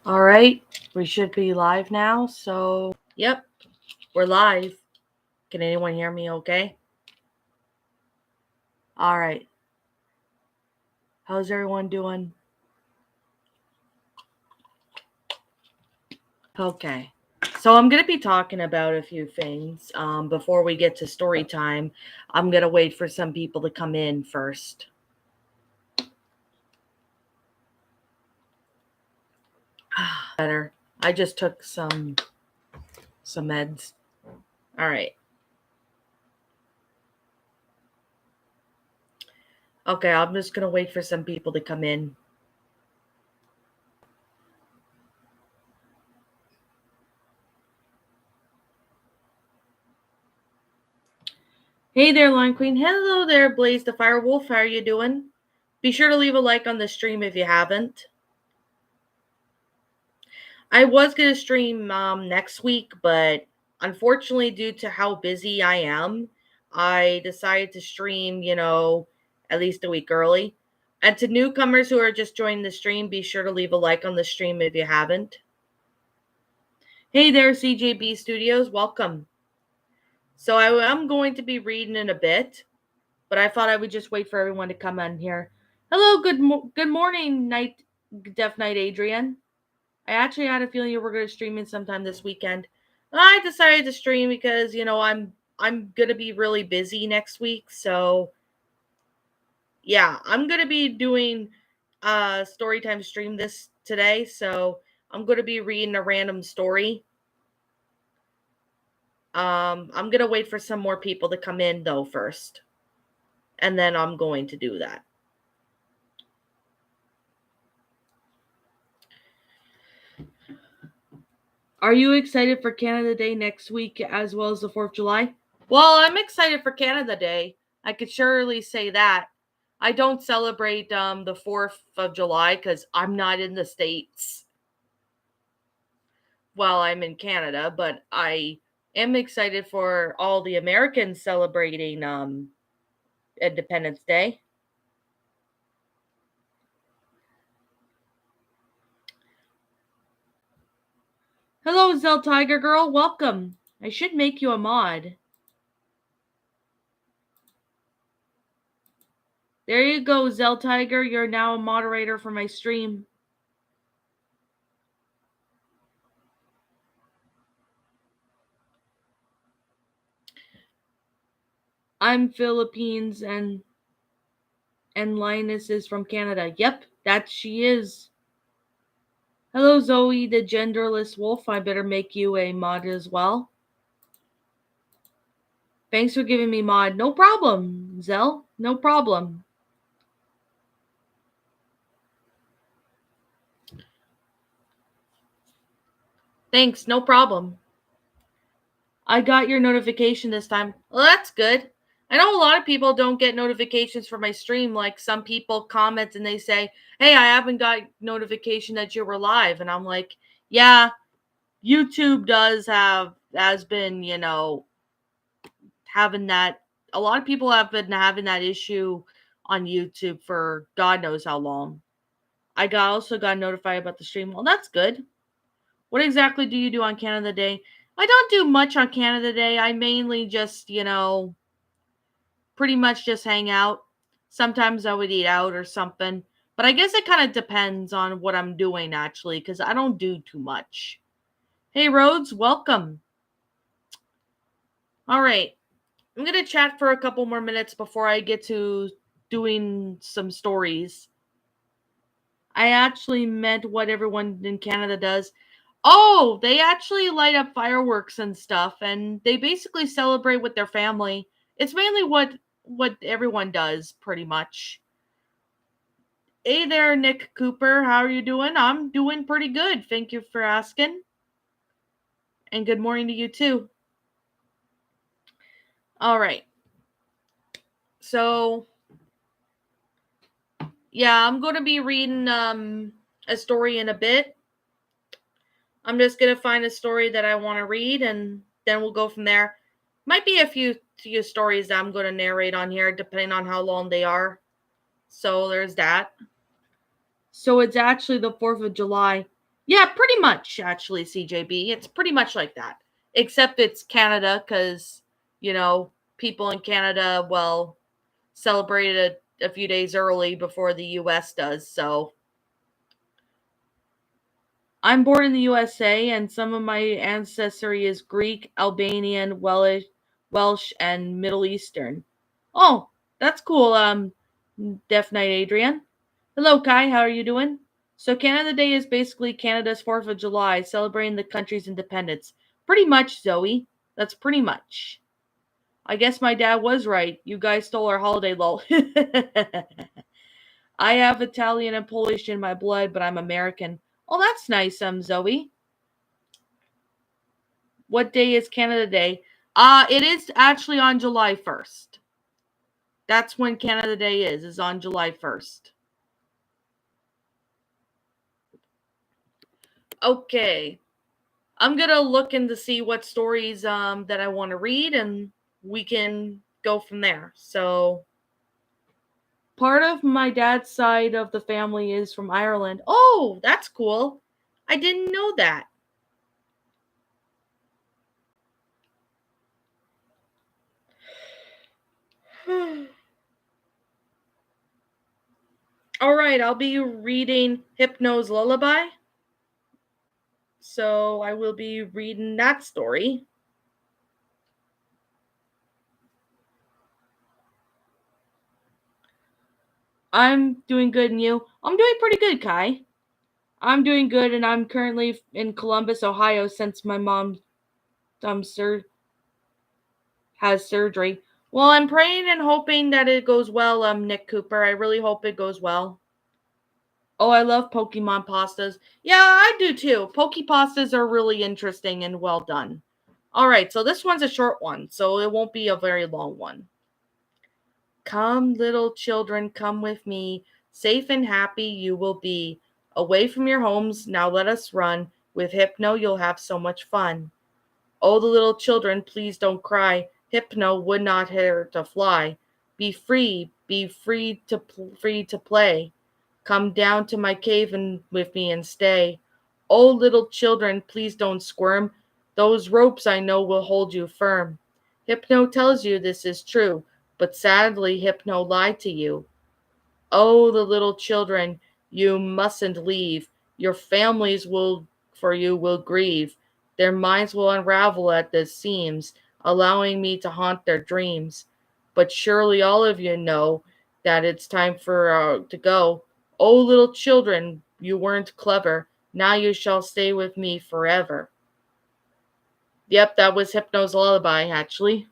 All right, we should be live now. So, yep, we're live. Can anyone hear me okay? All right. How's everyone doing? Okay. So, I'm going to be talking about a few things. Before we get to story time, I'm going to wait for some people to come in first. Better. I just took some meds. All right. Okay, I'm just going to wait for some people to come in. Hey there, Line Queen. Hello there, Blaze the Firewolf. How are you doing? Be sure to leave a like on the stream if you haven't. I was going to stream next week, but unfortunately, due to how busy I am, I decided to stream, at least a week early. And to newcomers who are just joining the stream, be sure to leave a like on the stream if you haven't. Hey there, CJB Studios. Welcome. So I'm going to be reading in a bit, but I thought I would just wait for everyone to come in here. Hello, good morning, Deaf Knight Adrian. I actually had a feeling you were going to stream in sometime this weekend. I decided to stream because I'm going to be really busy next week. So yeah, I'm going to be doing a storytime stream this today. So I'm going to be reading a random story. I'm going to wait for some more people to come in though first. And then I'm going to do that. Are you excited for Canada Day next week as well as the 4th of July? Well, I'm excited for Canada Day. I could surely say that. I don't celebrate the 4th of July because I'm not in the States. Well, I'm in Canada, but I am excited for all the Americans celebrating Independence Day. Hello, Zell Tiger Girl. Welcome. I should make you a mod. There you go, Zell Tiger. You're now a moderator for my stream. I'm Philippines and Lioness is from Canada. Yep, that she is. Hello, Zoe, the genderless wolf. I better make you a mod as well. Thanks for giving me mod. No problem, Zell. No problem. Thanks, no problem. I got your notification this time. Well, that's good. I know a lot of people don't get notifications for my stream. Like some people comment and they say, hey, I haven't got notification that you were live. And I'm like, yeah, YouTube has been, having that. A lot of people have been having that issue on YouTube for God knows how long. I also got notified about the stream. Well, that's good. What exactly do you do on Canada Day? I don't do much on Canada Day. I mainly just, pretty much just hang out. Sometimes I would eat out or something. But I guess it kind of depends on what I'm doing, actually, because I don't do too much. Hey, Rhodes, welcome. All right. I'm going to chat for a couple more minutes before I get to doing some stories. I actually meant what everyone in Canada does. Oh, they actually light up fireworks and stuff, and they basically celebrate with their family. It's mainly what everyone does, pretty much. Hey there, Nick Cooper. How are you doing? I'm doing pretty good. Thank you for asking. And good morning to you too. All right. So, yeah, I'm going to be reading a story in a bit. I'm just going to find a story that I want to read and then we'll go from there. Might be a few stories that I'm going to narrate on here depending on how long they are. So there's that. So it's actually the 4th of July. Yeah, pretty much, actually, CJB. It's pretty much like that. Except it's Canada because, you know, people in Canada, well, celebrated a few days early before the US does. So I'm born in the USA, and some of my ancestry is Greek, Albanian, Welsh, and Middle Eastern. Oh, that's cool. Deaf Knight Adrian. Hello, Kai. How are you doing? So Canada Day is basically Canada's 4th of July, celebrating the country's independence. Pretty much, Zoe. That's pretty much. I guess my dad was right. You guys stole our holiday, lol. I have Italian and Polish in my blood, but I'm American. Oh, that's nice, Zoe. What day is Canada Day? It is actually on July 1st. That's when Canada Day is on July 1st. Okay. I'm gonna look in to see what stories that I want to read, and we can go from there. So part of my dad's side of the family is from Ireland. Oh, that's cool. I didn't know that. All right, I'll be reading Hypno's Lullaby. So I will be reading that story. I'm doing good, and you? I'm doing pretty good, Kai. I'm doing good, and I'm currently in Columbus, Ohio, since my mom has surgery. Well, I'm praying and hoping that it goes well, Nick Cooper. I really hope it goes well. Oh, I love Pokemon pastas. Yeah, I do too. Poke pastas are really interesting and well done. All right, so this one's a short one, so it won't be a very long one. Come, little children, come with me. Safe and happy you will be. Away from your homes, now let us run. With Hypno, you'll have so much fun. Oh, the little children, please don't cry. Hypno would not hurt to fly. Be free to play. Come down to my cave and with me and stay. Oh, little children, please don't squirm. Those ropes I know will hold you firm. Hypno tells you this is true, but sadly Hypno lied to you. Oh, the little children, you mustn't leave. Your families will for you will grieve. Their minds will unravel at the seams, allowing me to haunt their dreams. But surely all of you know that it's time for to go. Oh, little children, you weren't clever. Now you shall stay with me forever. Yep, that was Hypno's lullaby, actually.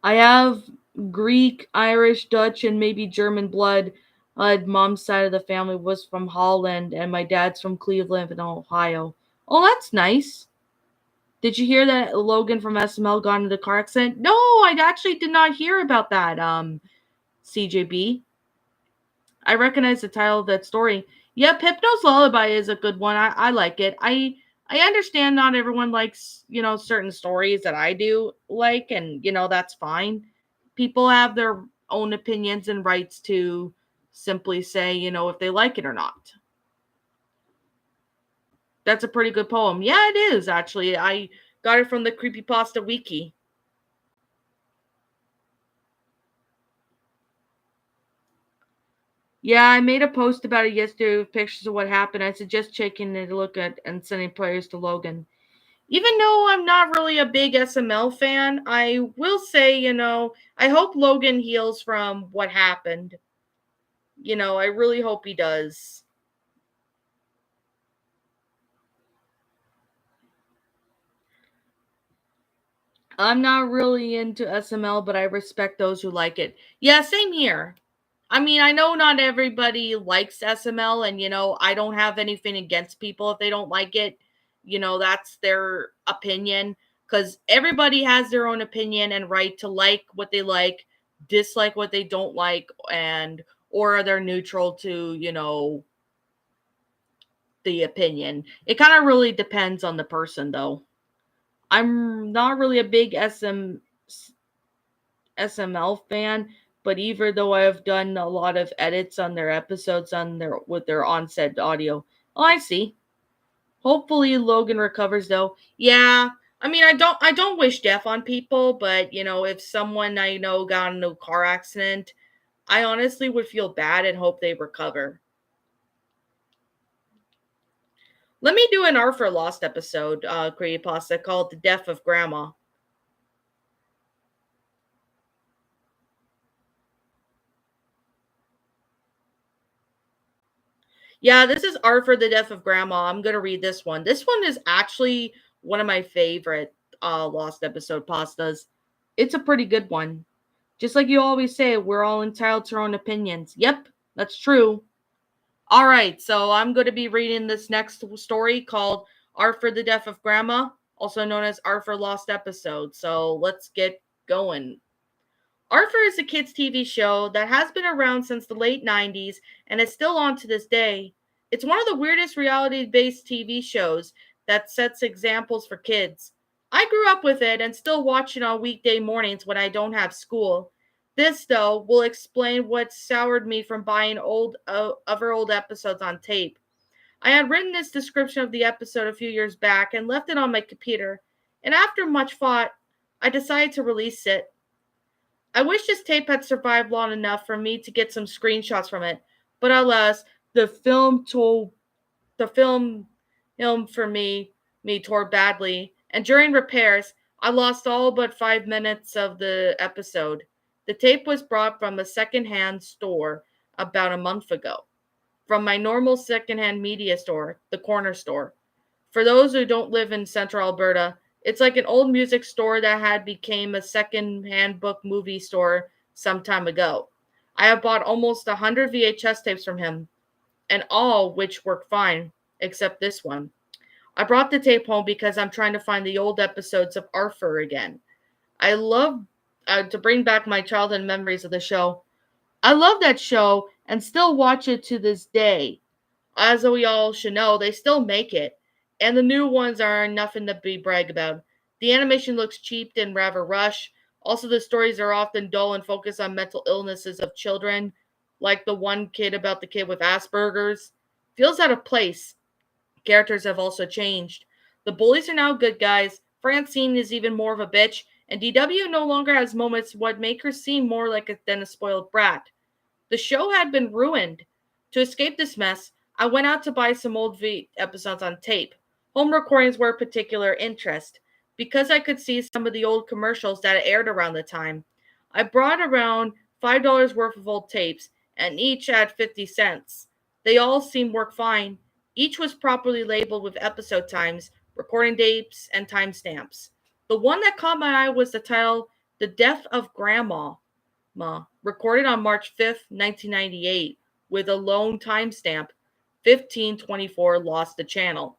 I have Greek, Irish, Dutch, and maybe German blood. Mom's side of the family was from Holland, and my dad's from Cleveland, in Ohio. Oh, that's nice. Did you hear that Logan from SML got into a car accident? No, I actually did not hear about that. CJB. I recognize the title of that story. Yep, Hypno's Lullaby is a good one. I like it. I understand not everyone likes, certain stories that I do like, and that's fine. People have their own opinions and rights to simply say, if they like it or not. That's a pretty good poem. Yeah, it is actually. I got it from the Creepypasta Wiki. Yeah, I made a post about it yesterday with pictures of what happened. I suggest checking it a look at and sending prayers to Logan. Even though I'm not really a big SML fan, I will say, I hope Logan heals from what happened. I really hope he does. I'm not really into SML, but I respect those who like it. Yeah, same here. I mean, I know not everybody likes SML, and I don't have anything against people if they don't like it. That's their opinion because everybody has their own opinion and right to like what they like, dislike what they don't like, and or they're neutral to, the opinion. It kind of really depends on the person though. I'm not really a big SML fan, but even though I've done a lot of edits on their episodes on their with their onset audio. Oh, I see. Hopefully Logan recovers though. Yeah. I mean, I don't wish death on people, but if someone I know got in a car accident, I honestly would feel bad and hope they recover. Let me do an Arthur Lost episode, creepypasta called The Death of Grandma. Yeah, this is Arthur the Death of Grandma. I'm gonna read this one. This one is actually one of my favorite Lost episode pastas. It's a pretty good one. Just like you always say, we're all entitled to our own opinions. Yep, that's true. All right, so I'm going to be reading this next story called Arthur the Death of Grandma, also known as Arthur Lost Episode. So let's get going. Arthur is a kids' TV show that has been around since the late 90s and is still on to this day. It's one of the weirdest reality based TV shows that sets examples for kids. I grew up with it and still watch it on weekday mornings when I don't have school. This, though, will explain what soured me from buying other old episodes on tape. I had written this description of the episode a few years back and left it on my computer, and after much thought, I decided to release it. I wish this tape had survived long enough for me to get some screenshots from it, but alas, the film told the film for me tore badly, and during repairs, I lost all but 5 minutes of the episode. The tape was brought from a secondhand store about a month ago, from my normal secondhand media store, the corner store. For those who don't live in central Alberta, it's like an old music store that had became a second-hand book movie store some time ago. I have bought almost 100 VHS tapes from him, and all which work fine, except this one. I brought the tape home because I'm trying to find the old episodes of Arthur again. I love to bring back my childhood memories of the show. I love that show and still watch it to this day. As we all should know, they still make it, and the new ones are nothing to be brag about. The animation looks cheap and rather rushed. Also, the stories are often dull and focus on mental illnesses of children, like the one kid about the kid with Asperger's. Feels out of place. Characters have also changed. The bullies are now good guys. Francine is even more of a bitch, and DW no longer has moments what make her seem more like than a spoiled brat. The show had been ruined. To escape this mess, I went out to buy some old episodes on tape. Home recordings were a particular interest, because I could see some of the old commercials that aired around the time. I brought around $5 worth of old tapes, and each had 50 cents. They all seemed work fine. Each was properly labeled with episode times, recording dates, and timestamps. The one that caught my eye was the title The Death of Grandma. Recorded on March 5th, 1998, with a lone timestamp 1524 lost the channel.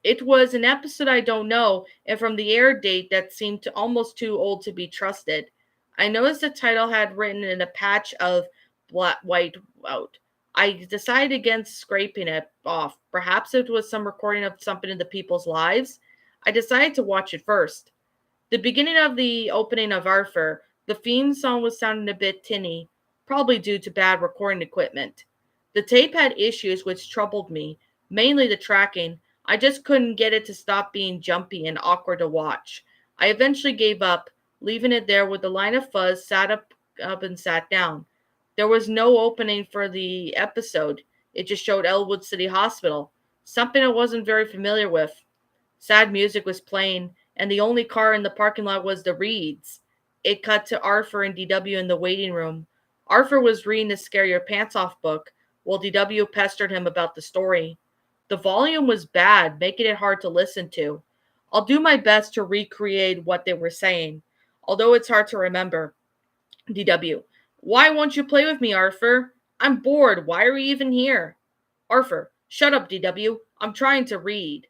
It was an episode I don't know, and from the air date that seemed to almost too old to be trusted. I noticed the title had written in a patch of black white out. I decided against scraping it off. Perhaps it was some recording of something in the people's lives. I decided to watch it first. The beginning of the opening of Arthur, the theme song was sounding a bit tinny, probably due to bad recording equipment. The tape had issues which troubled me, mainly the tracking. I just couldn't get it to stop being jumpy and awkward to watch. I eventually gave up, leaving it there with the line of fuzz, up and sat down. There was no opening for the episode. It just showed Elwood City Hospital, something I wasn't very familiar with. Sad music was playing, and the only car in the parking lot was the Reeds. It cut to Arthur and DW in the waiting room. Arthur was reading the Scare Your Pants Off book, while DW pestered him about the story. The volume was bad, making it hard to listen to. I'll do my best to recreate what they were saying, although it's hard to remember. DW: Why won't you play with me, Arthur? I'm bored. Why are you even here? Arthur: Shut up, DW. I'm trying to read.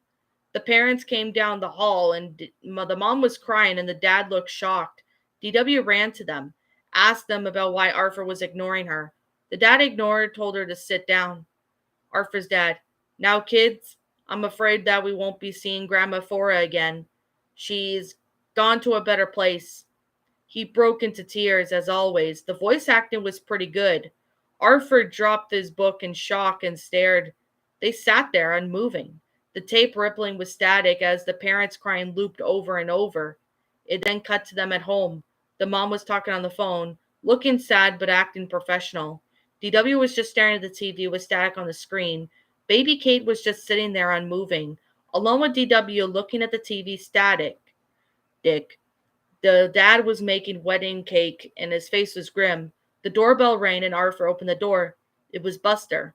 The parents came down the hall, and the mom was crying, and the dad looked shocked. DW ran to them, asked them about why Arthur was ignoring her. The dad ignored, told her to sit down. Arthur's dad: Now, kids, I'm afraid that we won't be seeing Grandma Thora again. She's gone to a better place. He broke into tears, as always. The voice acting was pretty good. Arthur dropped his book in shock and stared. They sat there, unmoving. the tape rippling with static as the parents' crying looped over and over. It then cut to them at home. The mom was talking on the phone, looking sad but acting professional. DW was just staring at the TV with static on the screen. Baby Kate was just sitting there unmoving, alone with DW looking at the TV static. Dick. The dad was making wedding cake and his face was grim. The doorbell rang and Arthur opened the door. It was Buster.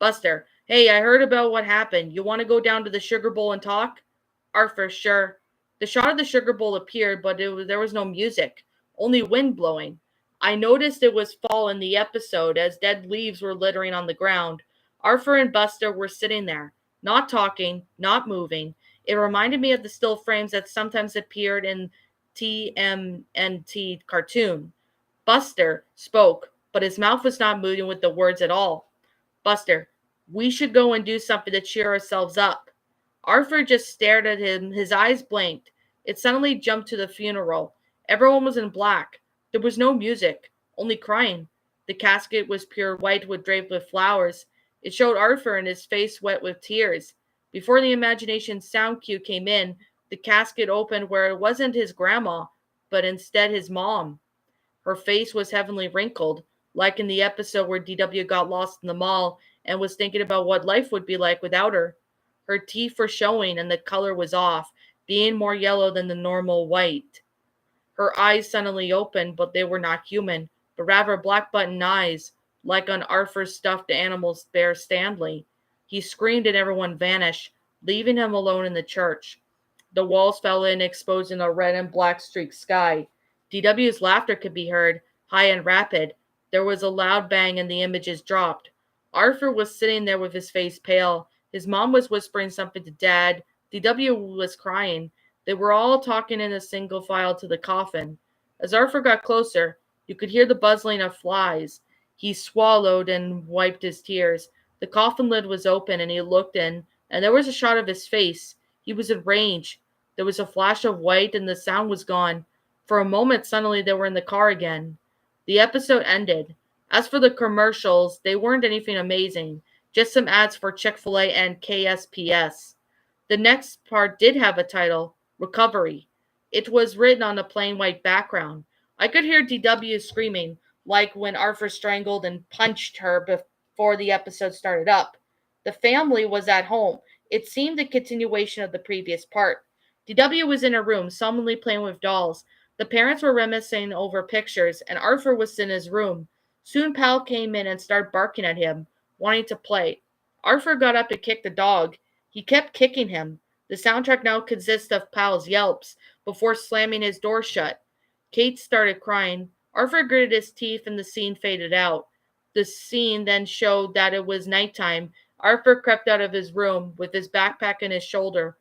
Buster, hey, I heard about what happened. You want to go down to the sugar bowl and talk? Arthur, sure. The shot of the sugar bowl appeared, but there was no music, only wind blowing. I noticed it was fall in the episode as dead leaves were littering on the ground. Arthur and Buster were sitting there, not talking, not moving. It reminded me of the still frames that sometimes appeared in TMNT cartoon. Buster spoke, but his mouth was not moving with the words at all. Buster, we should go and do something to cheer ourselves up. Arthur just stared at him, his eyes blinked. It suddenly jumped to the funeral. Everyone was in black. There was no music, only crying. The casket was pure white with draped with flowers. It showed Arthur and his face wet with tears. Before the imagination sound cue came in, the casket opened where it wasn't his grandma, but instead his mom. Her face was heavily wrinkled, like in the episode where DW got lost in the mall and was thinking about what life would be like without her. Her teeth were showing and the color was off, being more yellow than the normal white. Her eyes suddenly opened, but they were not human, but rather black button eyes, like on Arthur's stuffed animal's bear Stanley. He screamed and everyone vanished, leaving him alone in the church. The walls fell in, exposing a red and black streaked sky. DW's laughter could be heard, high and rapid. There was a loud bang and the images dropped. Arthur was sitting there with his face pale. His mom was whispering something to Dad. DW was crying. They were all talking in a single file to the coffin. As Arthur got closer, you could hear the buzzing of flies. He swallowed and wiped his tears. The coffin lid was open and he looked in, and there was a shot of his face. He was in rage. There was a flash of white and the sound was gone. For a moment, suddenly they were in the car again. The episode ended. As for the commercials, they weren't anything amazing, just some ads for Chick-fil-A and KSPS. The next part did have a title, Recovery. It was written on a plain white background. I could hear DW screaming, like when Arthur strangled and punched her before the episode started up. The family was at home. It seemed a continuation of the previous part. DW was in a room, solemnly playing with dolls. The parents were reminiscing over pictures, and Arthur was in his room. Soon Pal came in and started barking at him, wanting to play. Arthur got up and kicked the dog. He kept kicking him. The soundtrack now consists of Pal's yelps, before slamming his door shut. Kate started crying. Arthur gritted his teeth and the scene faded out. The scene then showed that it was nighttime. Arthur crept out of his room with his backpack on his shoulder.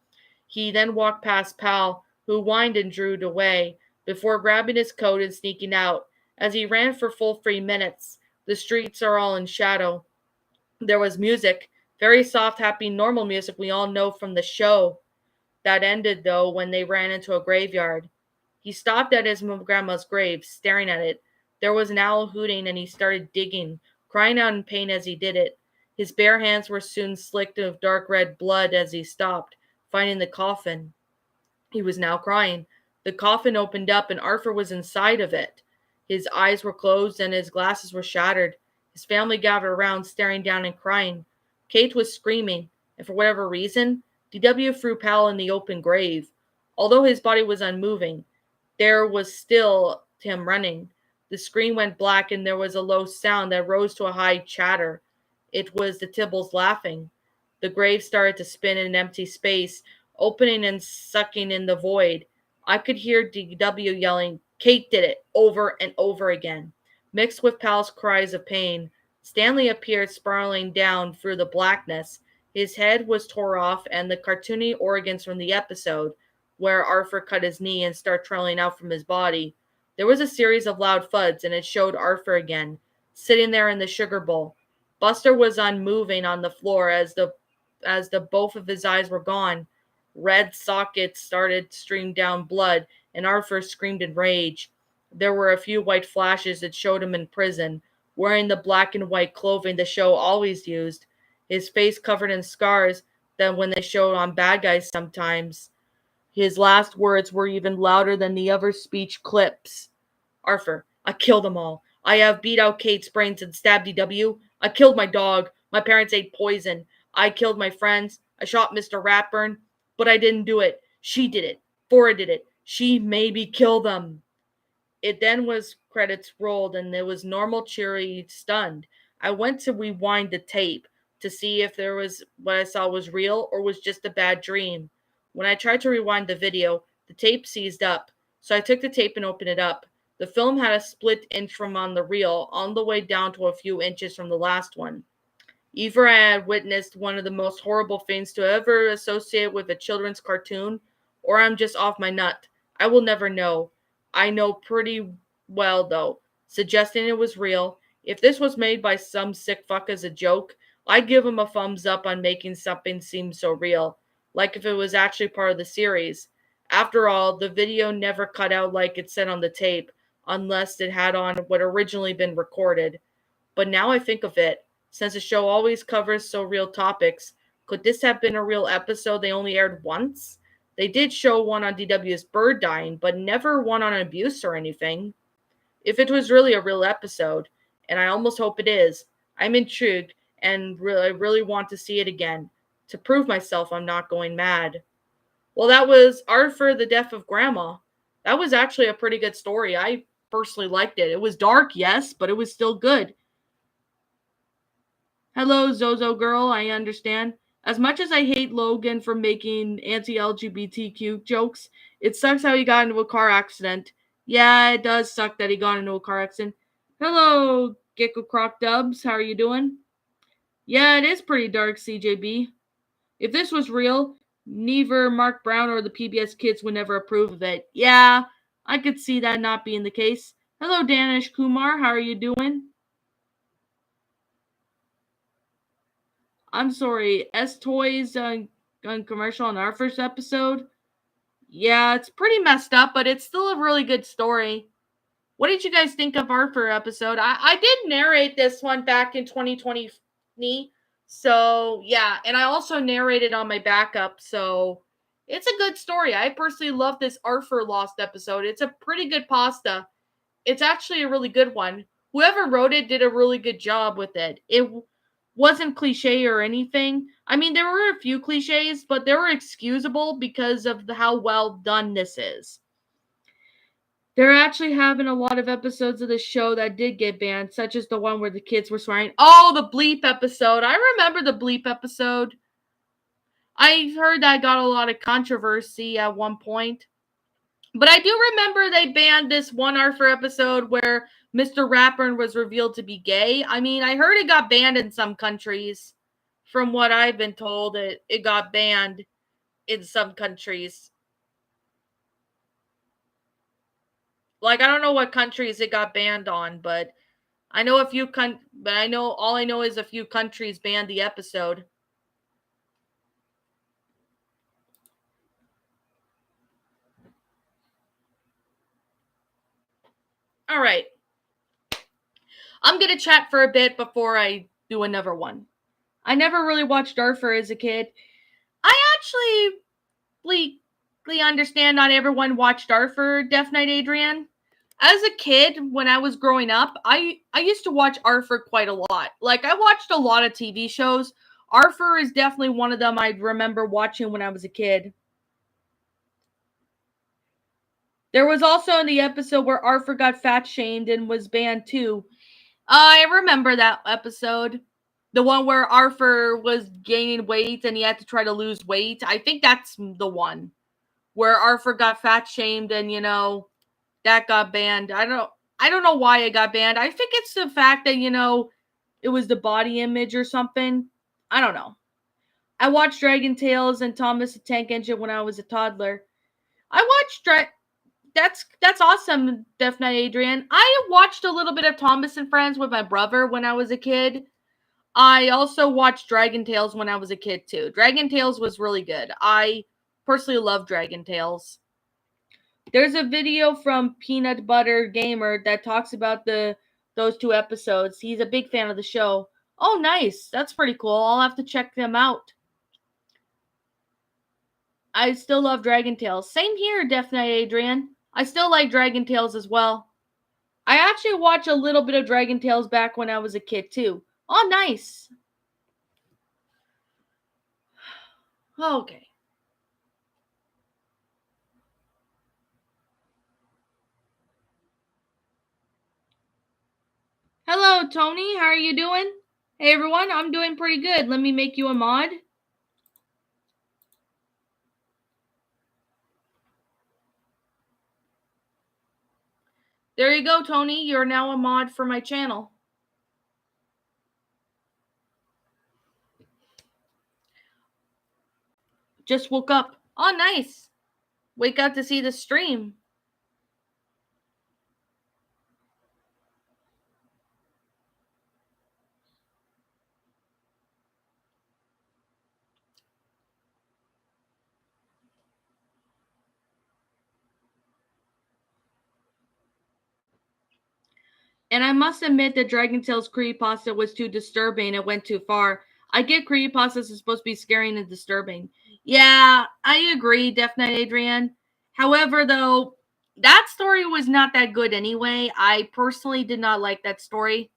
He then walked past Pal, who whined and drew away, before grabbing his coat and sneaking out. As he ran for full 3 minutes, the streets are all in shadow. There was music, very soft, happy, normal music we all know from the show. That ended, though, when they ran into a graveyard. He stopped at his grandma's grave, staring at it. There was an owl hooting, and he started digging, crying out in pain as he did it. His bare hands were soon slicked with dark red blood as he stopped, finding the coffin. He was now crying. The coffin opened up, and Arthur was inside of it. His eyes were closed, and his glasses were shattered. His family gathered around, staring down and crying. Kate was screaming, and for whatever reason, DW threw Pal in the open grave. Although his body was unmoving, there was still him running. The screen went black, and there was a low sound that rose to a high chatter. It was the Tibbles laughing. The grave started to spin in an empty space, opening and sucking in the void. I could hear DW yelling, "Kate did it," over and over again, mixed with Pal's cries of pain. Stanley appeared spiraling down through the blackness. His head was tore off, and the cartoony organs from the episode, where Arthur cut his knee and started trailing out from his body. There was a series of loud thuds, and it showed Arthur again, sitting there in the sugar bowl. Buster was unmoving on the floor as the both of his eyes were gone. Red sockets started to stream down blood, and Arthur screamed in rage. There were a few white flashes that showed him in prison, wearing the black and white clothing the show always used, his face covered in scars, than when they showed on Bad Guys sometimes. His last words were even louder than the other speech clips. Arthur, I killed them all. I have beat out Kate's brains and stabbed DW. I killed my dog. My parents ate poison. I killed my friends. I shot Mr. Ratburn. But I didn't do it. She did it. Fora did it. She made me kill them. It then was credits rolled and it was normal cheery stunned. I went to rewind the tape to see if there was what I saw was real or was just a bad dream. When I tried to rewind the video, the tape seized up. So I took the tape and opened it up. The film had a split inch from on the reel, on the way down to a few inches from the last one. Either I had witnessed one of the most horrible things to ever associate with a children's cartoon, or I'm just off my nut. I will never know. I know pretty well, though, suggesting it was real. If this was made by some sick fuck as a joke, I'd give him a thumbs up on making something seem so real, like if it was actually part of the series. After all, the video never cut out like it said on the tape, unless it had on what originally been recorded. But now I think of it, since the show always covers so real topics, could this have been a real episode they only aired once? They did show one on DW's bird dying, but never one on abuse or anything. If it was really a real episode, and I almost hope it is, I'm intrigued and I really want to see it again, to prove myself I'm not going mad. Well, that was Arthur, the Death of Grandma. That was actually a pretty good story. I personally liked it. It was dark, yes, but it was still good. Hello, Zozo girl, I understand. As much as I hate Logan for making anti-LGBTQ jokes, it sucks how he got into a car accident. Yeah, it does suck that he got into a car accident. Hello, Gecko Croc Dubs, how are you doing? Yeah, it is pretty dark, CJB. If this was real, neither Mark Brown or the PBS kids would never approve of it. Yeah, I could see that not being the case. Hello, Danish Kumar, how are you doing? I'm sorry, S Toys on commercial on our first episode. Yeah, it's pretty messed up, but it's still a really good story. What did you guys think of our first episode? I did narrate this one back in 2020. So, yeah, and I also narrated on my backup, so it's a good story. I personally love this Arthur Lost episode. It's a pretty good pasta. It's actually a really good one. Whoever wrote it did a really good job with it. It wasn't cliche or anything. I mean, there were a few cliches, but they were excusable because of how well done this is. They're actually having a lot of episodes of the show that did get banned, such as the one where the kids were swearing. Oh, the bleep episode. I remember the bleep episode. I heard that got a lot of controversy at one point. But I do remember they banned this one Arthur episode where Mr. Ratburn was revealed to be gay. I mean, I heard it got banned in some countries. From what I've been told, it got banned in some countries. Like, I don't know what countries it got banned on, but I know all I know is a few countries banned the episode. All right. I'm going to chat for a bit before I do another one. I never really watched Arthur as a kid. I actually understand not everyone watched Arthur Death Knight Adrian. As a kid, when I was growing up, I used to watch Arthur quite a lot. Like, I watched a lot of TV shows. Arthur is definitely one of them I remember watching when I was a kid. There was also in the episode where Arthur got fat shamed and was banned too. I remember that episode. The one where Arthur was gaining weight and he had to try to lose weight. I think that's the one where Arthur got fat shamed and, that got banned. I don't know why it got banned. I think it's the fact that, it was the body image or something. I don't know. I watched Dragon Tales and Thomas the Tank Engine when I was a toddler. I watched that's awesome, Death Knight Adrian. I watched a little bit of Thomas and Friends with my brother when I was a kid. I also watched Dragon Tales when I was a kid too. Dragon Tales was really good. I personally love Dragon Tales. There's a video from Peanut Butter Gamer that talks about those two episodes. He's a big fan of the show. Oh, nice. That's pretty cool. I'll have to check them out. I still love Dragon Tales. Same here, Death Knight Adrian. I still like Dragon Tales as well. I actually watched a little bit of Dragon Tales back when I was a kid too. Oh, nice. Okay. Hello, Tony. How are you doing? Hey, everyone. I'm doing pretty good. Let me make you a mod. There you go, Tony. You're now a mod for my channel. Just woke up. Oh, nice. Wake up to see the stream. And I must admit that Dragon Tales creepypasta was too disturbing. It went too far. I get creepypastas is supposed to be scary and disturbing. Yeah, I agree, Death Knight Adrian. However, though, that story was not that good anyway. I personally did not like that story.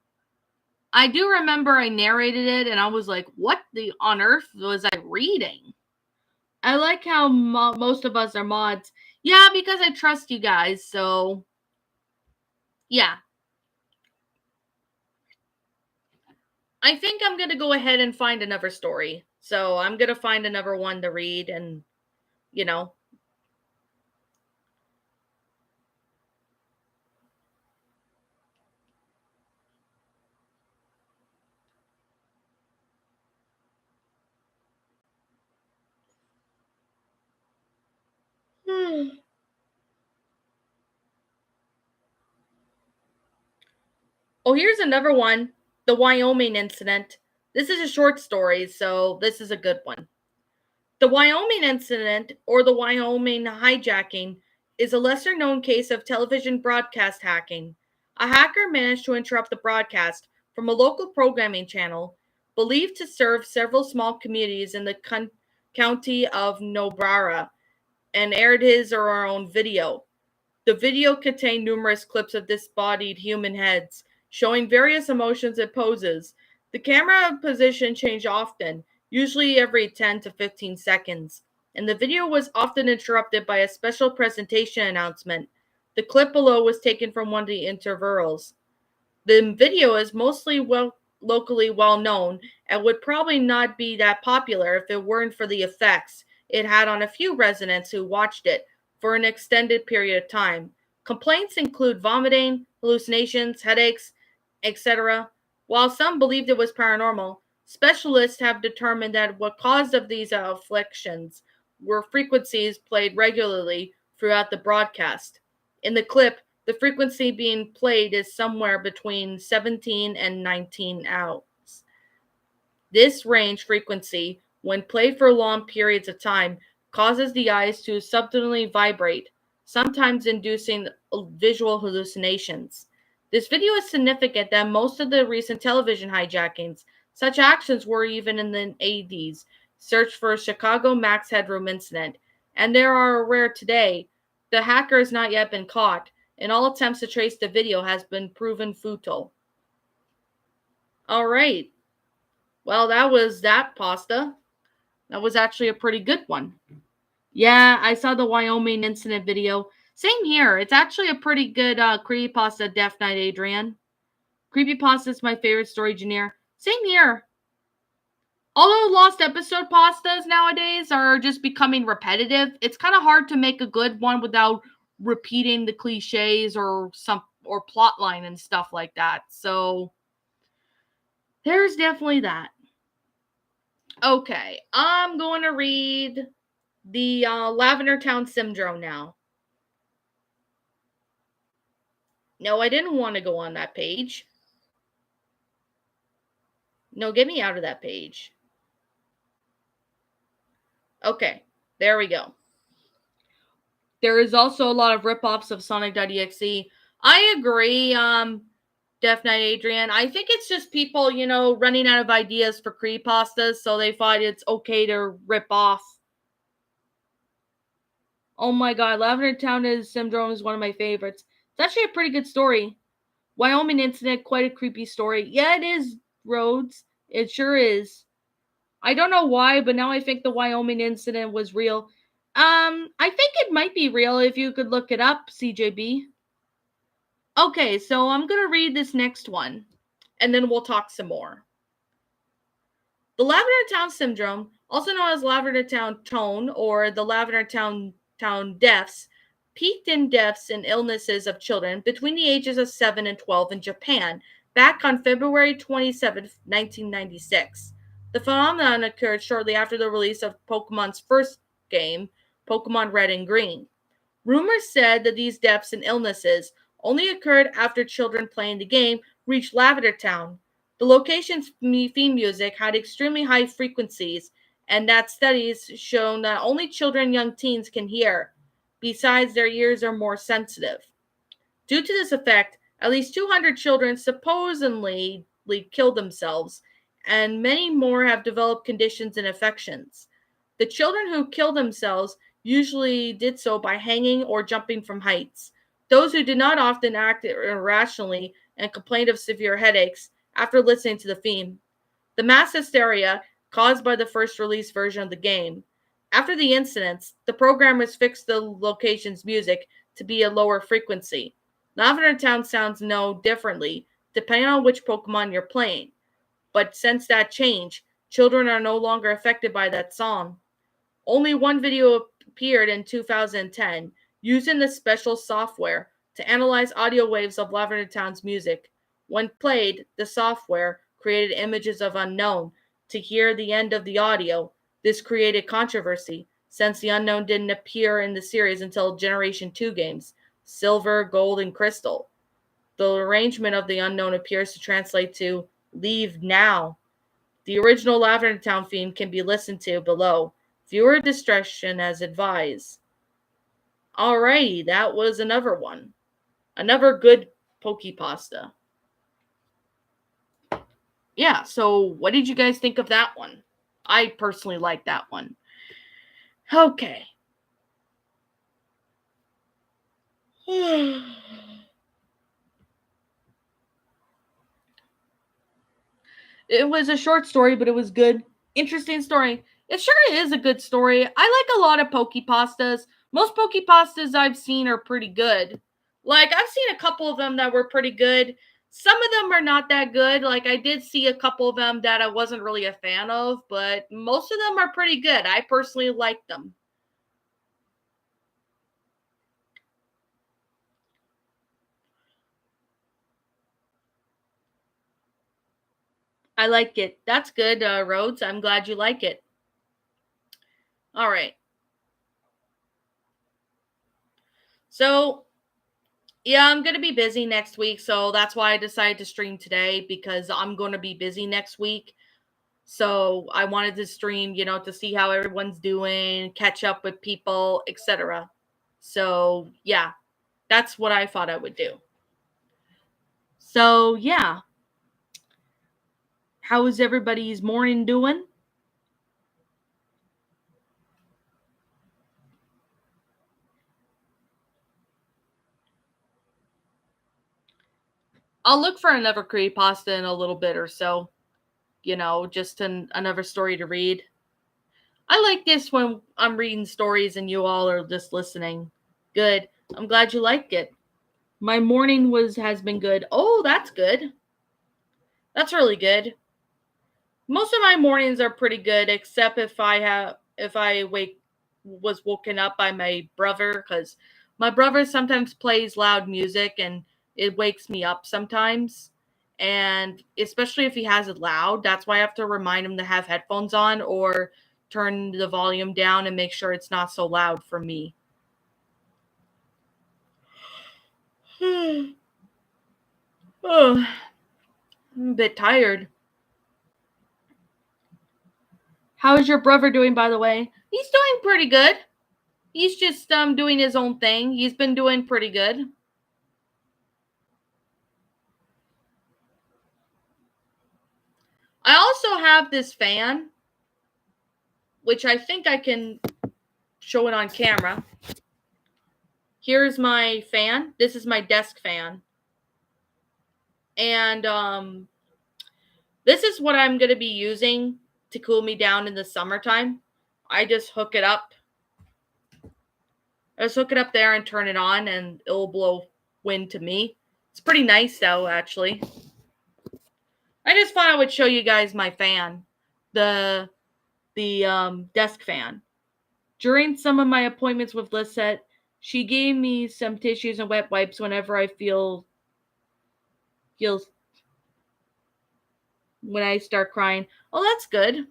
I do remember I narrated it and I was like, what the on earth was I reading? I like how most of us are mods. Yeah, because I trust you guys, so yeah. I think I'm going to go ahead and find another story. So I'm going to find another one to read and, you know. Oh, here's another one. The Wyoming incident. This is a short story, so this is a good one. The Wyoming incident, or the Wyoming hijacking, is a lesser known case of television broadcast hacking. A hacker managed to interrupt the broadcast from a local programming channel believed to serve several small communities in the county of Niobrara and aired his or her own video. The video contained numerous clips of disembodied human heads, showing various emotions and poses. The camera position changed often, usually every 10 to 15 seconds, and the video was often interrupted by a special presentation announcement. The clip below was taken from one of the intervals. The video is mostly locally well known and would probably not be that popular if it weren't for the effects it had on a few residents who watched it for an extended period of time. Complaints include vomiting, hallucinations, headaches, etc. While some believed it was paranormal, specialists have determined that what caused of these afflictions were frequencies played regularly throughout the broadcast. In the clip, the frequency being played is somewhere between 17 and 19 Hz. This range frequency, when played for long periods of time, causes the eyes to subtly vibrate, sometimes inducing visual hallucinations. This video is significant that most of the recent television hijackings, such actions were even in the 80s, searched for a Chicago Max Headroom incident, and there are rare today. The hacker has not yet been caught, and all attempts to trace the video has been proven futile. All right. Well, that was that pasta. That was actually a pretty good one. Yeah, I saw the Wyoming incident video. Same here. It's actually a pretty good creepypasta, Death Knight Adrian. Creepypasta is my favorite story genre. Same here. Although lost episode pastas nowadays are just becoming repetitive, it's kind of hard to make a good one without repeating the cliches or plot line and stuff like that. So there's definitely that. Okay, I'm going to read the Lavender Town Syndrome now. No, I didn't want to go on that page. No, get me out of that page. Okay, there we go. There is also a lot of ripoffs of Sonic.exe. I agree, Death Knight Adrian. I think it's just people, running out of ideas for creepypastas, so they find it's okay to rip off Oh my god, Lavender Town Syndrome is one of my favorites. It's actually a pretty good story. Wyoming incident, quite a creepy story. Yeah, it is, Rhodes. It sure is. I don't know why, but now I think the Wyoming incident was real. I think it might be real if you could look it up, CJB. Okay, so I'm gonna read this next one, and then we'll talk some more. The Lavender Town Syndrome, also known as Lavender Town Tone or the Lavender Town deaths, peaked in deaths and illnesses of children between the ages of 7 and 12 in Japan back on February 27, 1996. The phenomenon occurred shortly after the release of Pokemon's first game, Pokemon Red and Green. Rumors said that these deaths and illnesses only occurred after children playing the game reached Lavender Town. The location's theme music had extremely high frequencies, and that studies shown that only children and young teens can hear. Besides, their ears are more sensitive. Due to this effect, at least 200 children supposedly killed themselves, and many more have developed conditions and infections. The children who killed themselves usually did so by hanging or jumping from heights. Those who did not often act irrationally and complained of severe headaches after listening to the theme. The mass hysteria caused by the first release version of the game. After the incidents, the programmers fixed the location's music to be a lower frequency. Lavender Town sounds no differently depending on which Pokemon you're playing. But since that change, children are no longer affected by that song. Only one video appeared in 2010 using this special software to analyze audio waves of Lavender Town's music. When played, the software created images of unknown to hear the end of the audio. This created controversy since the unknown didn't appear in the series until Generation 2 games, Silver, Gold, and Crystal. The arrangement of the unknown appears to translate to "Leave Now." The original Lavender Town theme can be listened to below. Viewer discretion as advised. Alrighty, that was another one. Another good Pokepasta. Yeah, so what did you guys think of that one? I personally like that one. Okay. It was a short story, but it was good. Interesting story. It sure is a good story. I like a lot of Pokepastas. Most Pokepastas I've seen are pretty good. Like, I've seen a couple of them that were pretty good. Some of them are not that good. Like, I did see a couple of them that I wasn't really a fan of, but most of them are pretty good. I personally like them. I like it. That's good, Rhodes. I'm glad you like it. All right. So, yeah, I'm going to be busy next week. So that's why I decided to stream today because I'm going to be busy next week. So I wanted to stream, to see how everyone's doing, catch up with people, etc. So, yeah, that's what I thought I would do. So, yeah. How is everybody's morning doing? I'll look for another creepypasta in a little bit or so. Just another story to read. I like this when I'm reading stories and you all are just listening. Good. I'm glad you like it. My morning has been good. Oh, that's good. That's really good. Most of my mornings are pretty good, except if I was woken up by my brother, because my brother sometimes plays loud music and it wakes me up sometimes. And especially if he has it loud, that's why I have to remind him to have headphones on or turn the volume down and make sure it's not so loud for me. Oh, I'm a bit tired. How is your brother doing, by the way? He's doing pretty good. He's just doing his own thing. He's been doing pretty good. I also have this fan, which I think I can show it on camera. Here's my fan. This is my desk fan. And this is what I'm going to be using to cool me down in the summertime. I just hook it up. I just hook it up there and turn it on, and it'll blow wind to me. It's pretty nice, though, actually. I just thought I would show you guys my fan, the desk fan. During some of my appointments with Lisette, she gave me some tissues and wet wipes whenever I feel when I start crying. Oh, that's good.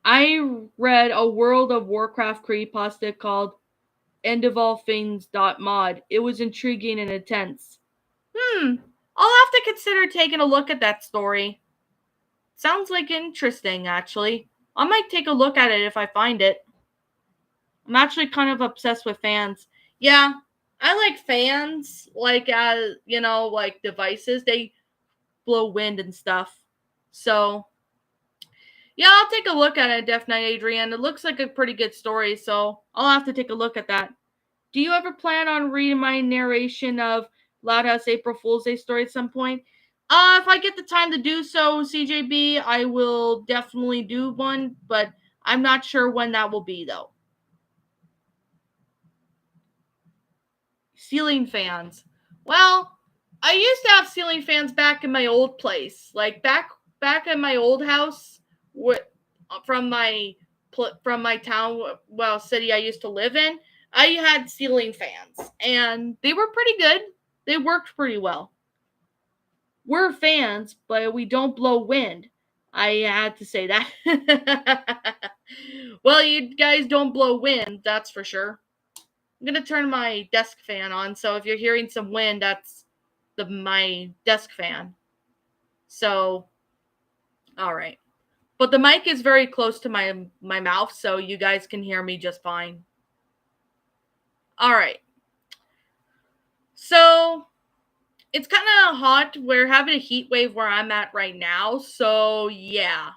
I read a World of Warcraft creepypasta called End of All Things.mod. It was intriguing and intense. I'll have to consider taking a look at that story. Sounds like interesting, actually. I might take a look at it if I find it. I'm actually kind of obsessed with fans. Yeah, I like fans, like like devices. They blow wind and stuff. So yeah, I'll take a look at it, Def Knight Adrian. It looks like a pretty good story, so I'll have to take a look at that. Do you ever plan on reading my narration of Loud House April Fool's Day story at some point? If I get the time to do so, CJB, I will definitely do one, but I'm not sure when that will be, though. Ceiling fans. Well, I used to have ceiling fans back in my old place, like back in my old house, from my town, city I used to live in. I had ceiling fans, and they were pretty good. They worked pretty well. We're fans, but we don't blow wind. I had to say that. Well, you guys don't blow wind, that's for sure. I'm gonna turn my desk fan on, so if you're hearing some wind, that's my desk fan. So, all right. But the mic is very close to my mouth, so you guys can hear me just fine. All right. So, it's kind of hot. We're having a heat wave where I'm at right now. So, yeah.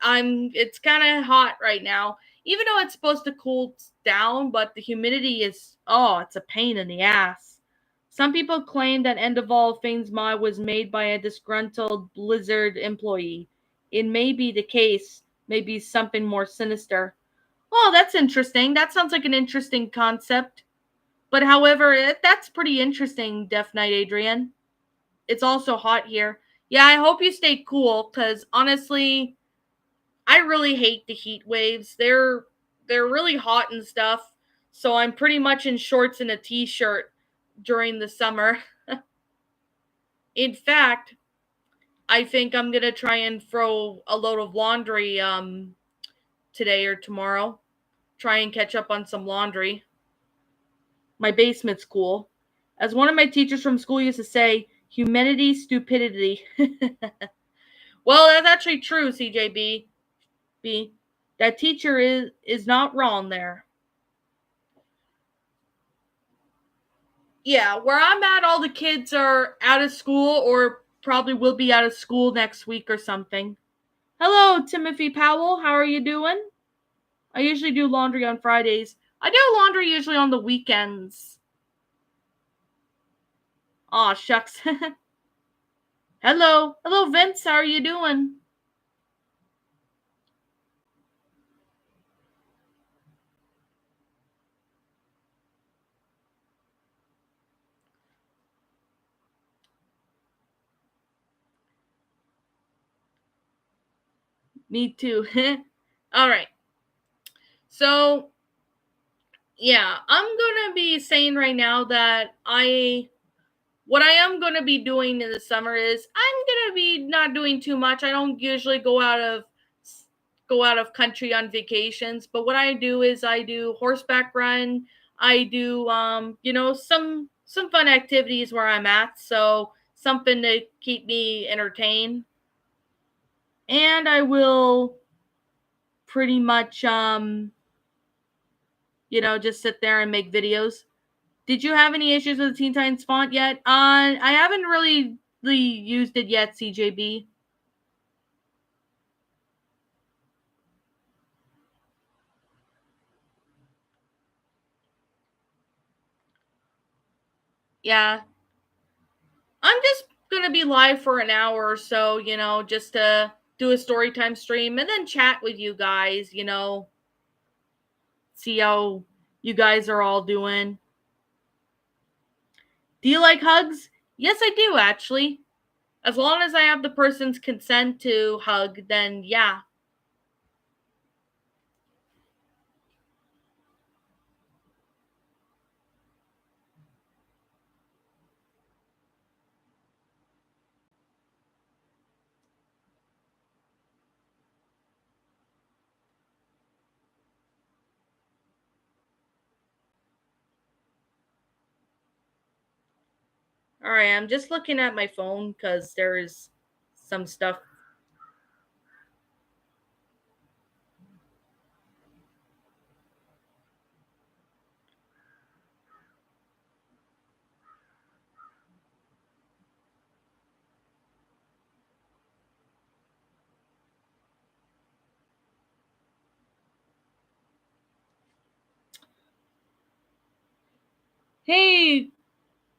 It's kind of hot right now. Even though it's supposed to cool down, but the humidity is it's a pain in the ass. Some people claim that End of All Things mod was made by a disgruntled Blizzard employee. It may be the case, maybe something more sinister. Oh, that's interesting. That sounds like an interesting concept. But however, that's pretty interesting, Def Knight Adrian. It's also hot here. Yeah, I hope you stay cool, because honestly, I really hate the heat waves. They're really hot and stuff. So I'm pretty much in shorts and a t-shirt during the summer. In fact, I think I'm gonna try and throw a load of laundry today or tomorrow. Try and catch up on some laundry. My basement's cool. As one of my teachers from school used to say, humanity, stupidity. Well, that's actually true, CJB. That teacher is not wrong there. Yeah, where I'm at, all the kids are out of school or probably will be out of school next week or something. Hello, Timothy Powell. How are you doing? I usually do laundry on Fridays. I do laundry usually on the weekends. Aw, shucks. Hello. Hello, Vince. How are you doing? Me too. All right. So, yeah, I'm going to be saying right now that what I am going to be doing in the summer is I'm going to be not doing too much. I don't usually go out of country on vacations, but what I do is I do horseback run. I do some fun activities where I'm at, so something to keep me entertained. And I will pretty much just sit there and make videos. Did you have any issues with the Teen Titans font yet? I haven't really used it yet, CJB. Yeah, I'm just gonna be live for an hour or so, just to do a story time stream and then chat with you guys, see how you guys are all doing. Do you like hugs? Yes, I do, actually. As long as I have the person's consent to hug, then yeah. All right, I'm just looking at my phone because there's some stuff. Hey,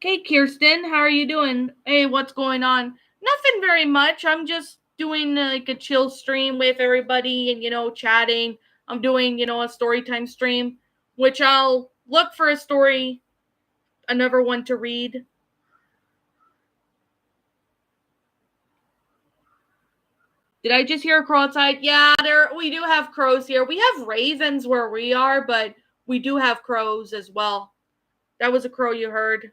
hey, Kirsten, how are you doing? Hey, what's going on? Nothing very much. I'm just doing like a chill stream with everybody and, chatting. I'm doing, a story time stream, which I'll look for a story, another one to read. Did I just hear a crow outside? Yeah, we do have crows here. We have ravens where we are, but we do have crows as well. That was a crow you heard.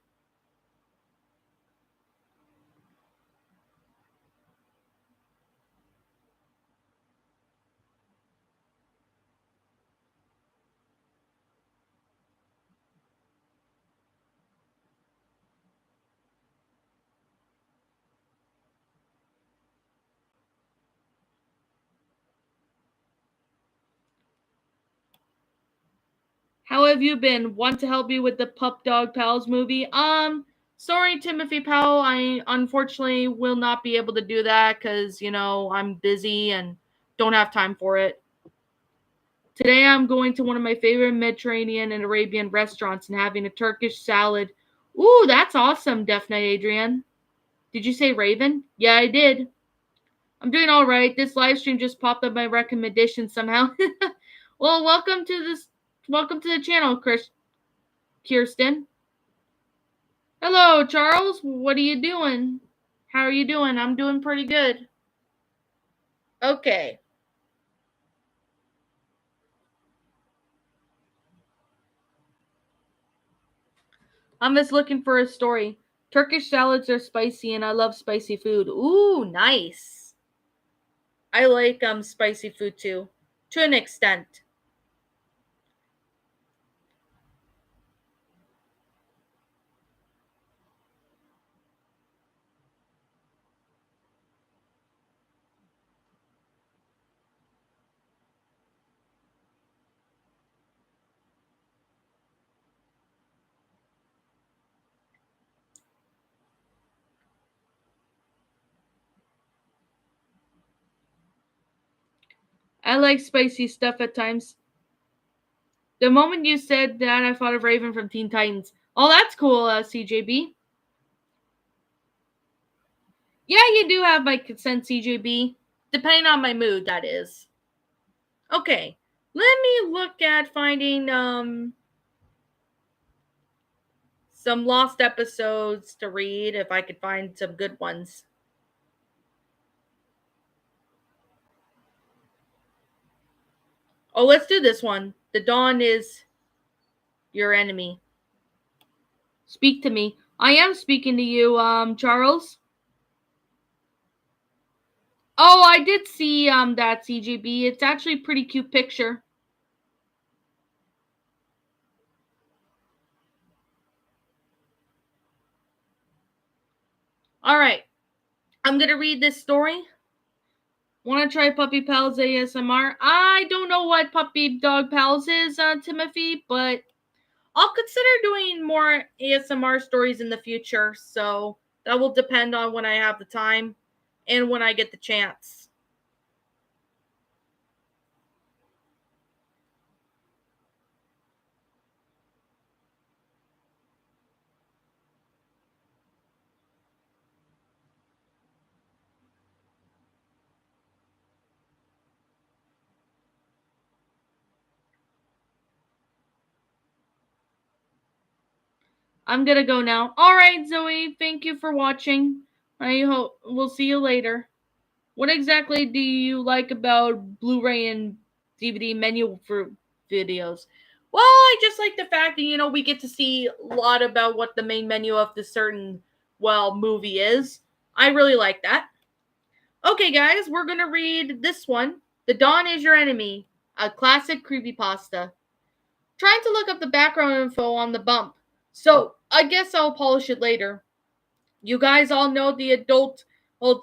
How have you been? Want to help you with the Pup Dog Pals movie? Sorry, Timothy Powell. I unfortunately will not be able to do that because, I'm busy and don't have time for it. Today I'm going to one of my favorite Mediterranean and Arabian restaurants and having a Turkish salad. Ooh, that's awesome, Deaf Knight Adrian. Did you say Raven? Yeah, I did. I'm doing all right. This live stream just popped up my recommendation somehow. Well, welcome to the channel, Kirsten. Hello, Charles. What are you doing? How are you doing? I'm doing pretty good. Okay. I'm just looking for a story. Turkish salads are spicy and I love spicy food. Ooh, nice. I like spicy food too, to an extent. I like spicy stuff at times. The moment you said that, I thought of Raven from Teen Titans. Oh, that's cool, CJB. Yeah, you do have my consent, CJB. Depending on my mood, that is. Okay. Let me look at finding some lost episodes to read if I could find some good ones. Oh, let's do this one. The dawn is your enemy. Speak to me. I am speaking to you, Charles. Oh, I did see that CGB. It's actually a pretty cute picture. All right. I'm going to read this story. Want to try Puppy Pals ASMR? I don't know what Puppy Dog Pals is, Timothy, but I'll consider doing more ASMR stories in the future. So that will depend on when I have the time and when I get the chance. I'm gonna go now. Alright, Zoe, thank you for watching. I hope we'll see you later. What exactly do you like about Blu-ray and DVD menu for videos? Well, I just like the fact that, we get to see a lot about what the main menu of the certain, movie is. I really like that. Okay, guys, we're gonna read this one. The Dawn is Your Enemy, a classic creepypasta. Trying to look up the background info on the bump. So, I guess I'll polish it later. You guys all know the Adult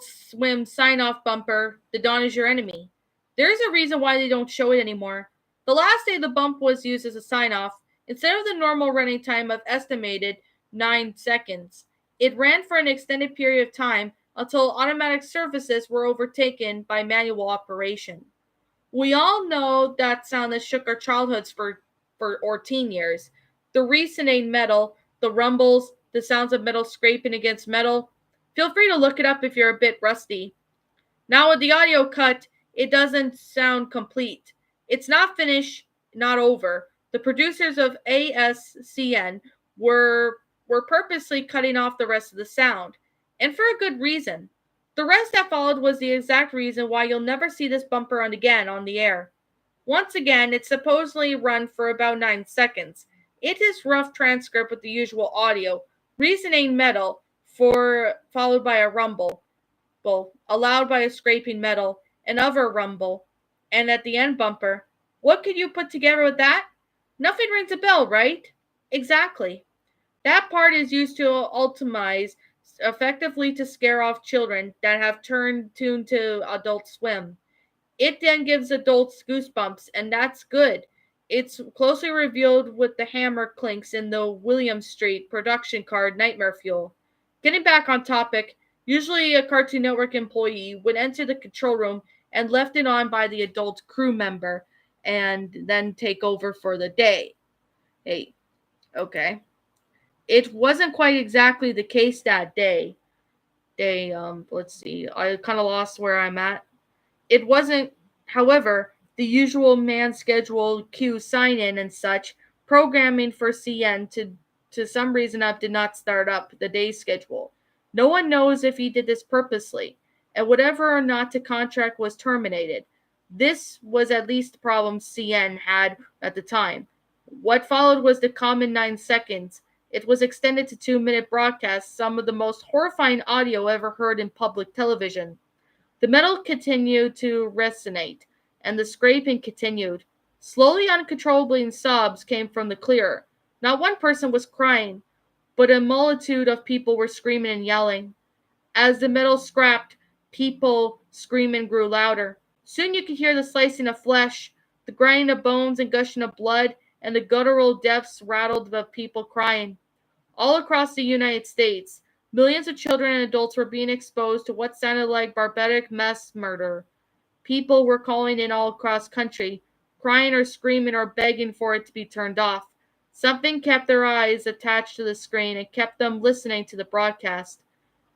Swim sign-off bumper, The Dawn is Your Enemy. There's a reason why they don't show it anymore. The last day the bump was used as a sign-off, instead of the normal running time of estimated 9 seconds, it ran for an extended period of time until automatic services were overtaken by manual operation. We all know that sound that shook our childhoods or teen years. The resonating metal, the rumbles, the sounds of metal scraping against metal. Feel free to look it up if you're a bit rusty. Now with the audio cut, it doesn't sound complete. It's not finished, not over. The producers of ASCN were purposely cutting off the rest of the sound, and for a good reason. The rest that followed was the exact reason why you'll never see this bumper again on the air. Once again, it's supposedly run for about 9 seconds. It is rough transcript with the usual audio, reasoning metal, followed by a rumble, allowed by a scraping metal, another rumble, and at the end bumper. What could you put together with that? Nothing rings a bell, right? Exactly. That part is used to ultimize, effectively to scare off children that have tuned to Adult Swim. It then gives adults goosebumps, and that's good. It's closely revealed with the hammer clinks in the William Street production card Nightmare Fuel. Getting back on topic, usually a Cartoon Network employee would enter the control room and left it on by the adult crew member and then take over for the day. Hey, okay. It wasn't quite exactly the case that day. Let's see. I kind of lost where I'm at. It wasn't, however, the usual man schedule cue sign in and such. Programming for CN to some reason up did not start up the day's schedule. No one knows if he did this purposely, and whatever or not the contract was terminated. This was at least the problem CN had at the time. What followed was the common 9 seconds. It was extended to 2-minute broadcasts, some of the most horrifying audio ever heard in public television. The metal continued to resonate, and the scraping continued. Slowly, uncontrollably, sobs came from the clear. Not one person was crying, but a multitude of people were screaming and yelling. As the metal scrapped, people screaming grew louder. Soon you could hear the slicing of flesh, the grinding of bones and gushing of blood, and the guttural depths rattled of people crying. All across the United States, millions of children and adults were being exposed to what sounded like barbaric mass murder. People were calling in all across country, crying or screaming or begging for it to be turned off. Something kept their eyes attached to the screen and kept them listening to the broadcast.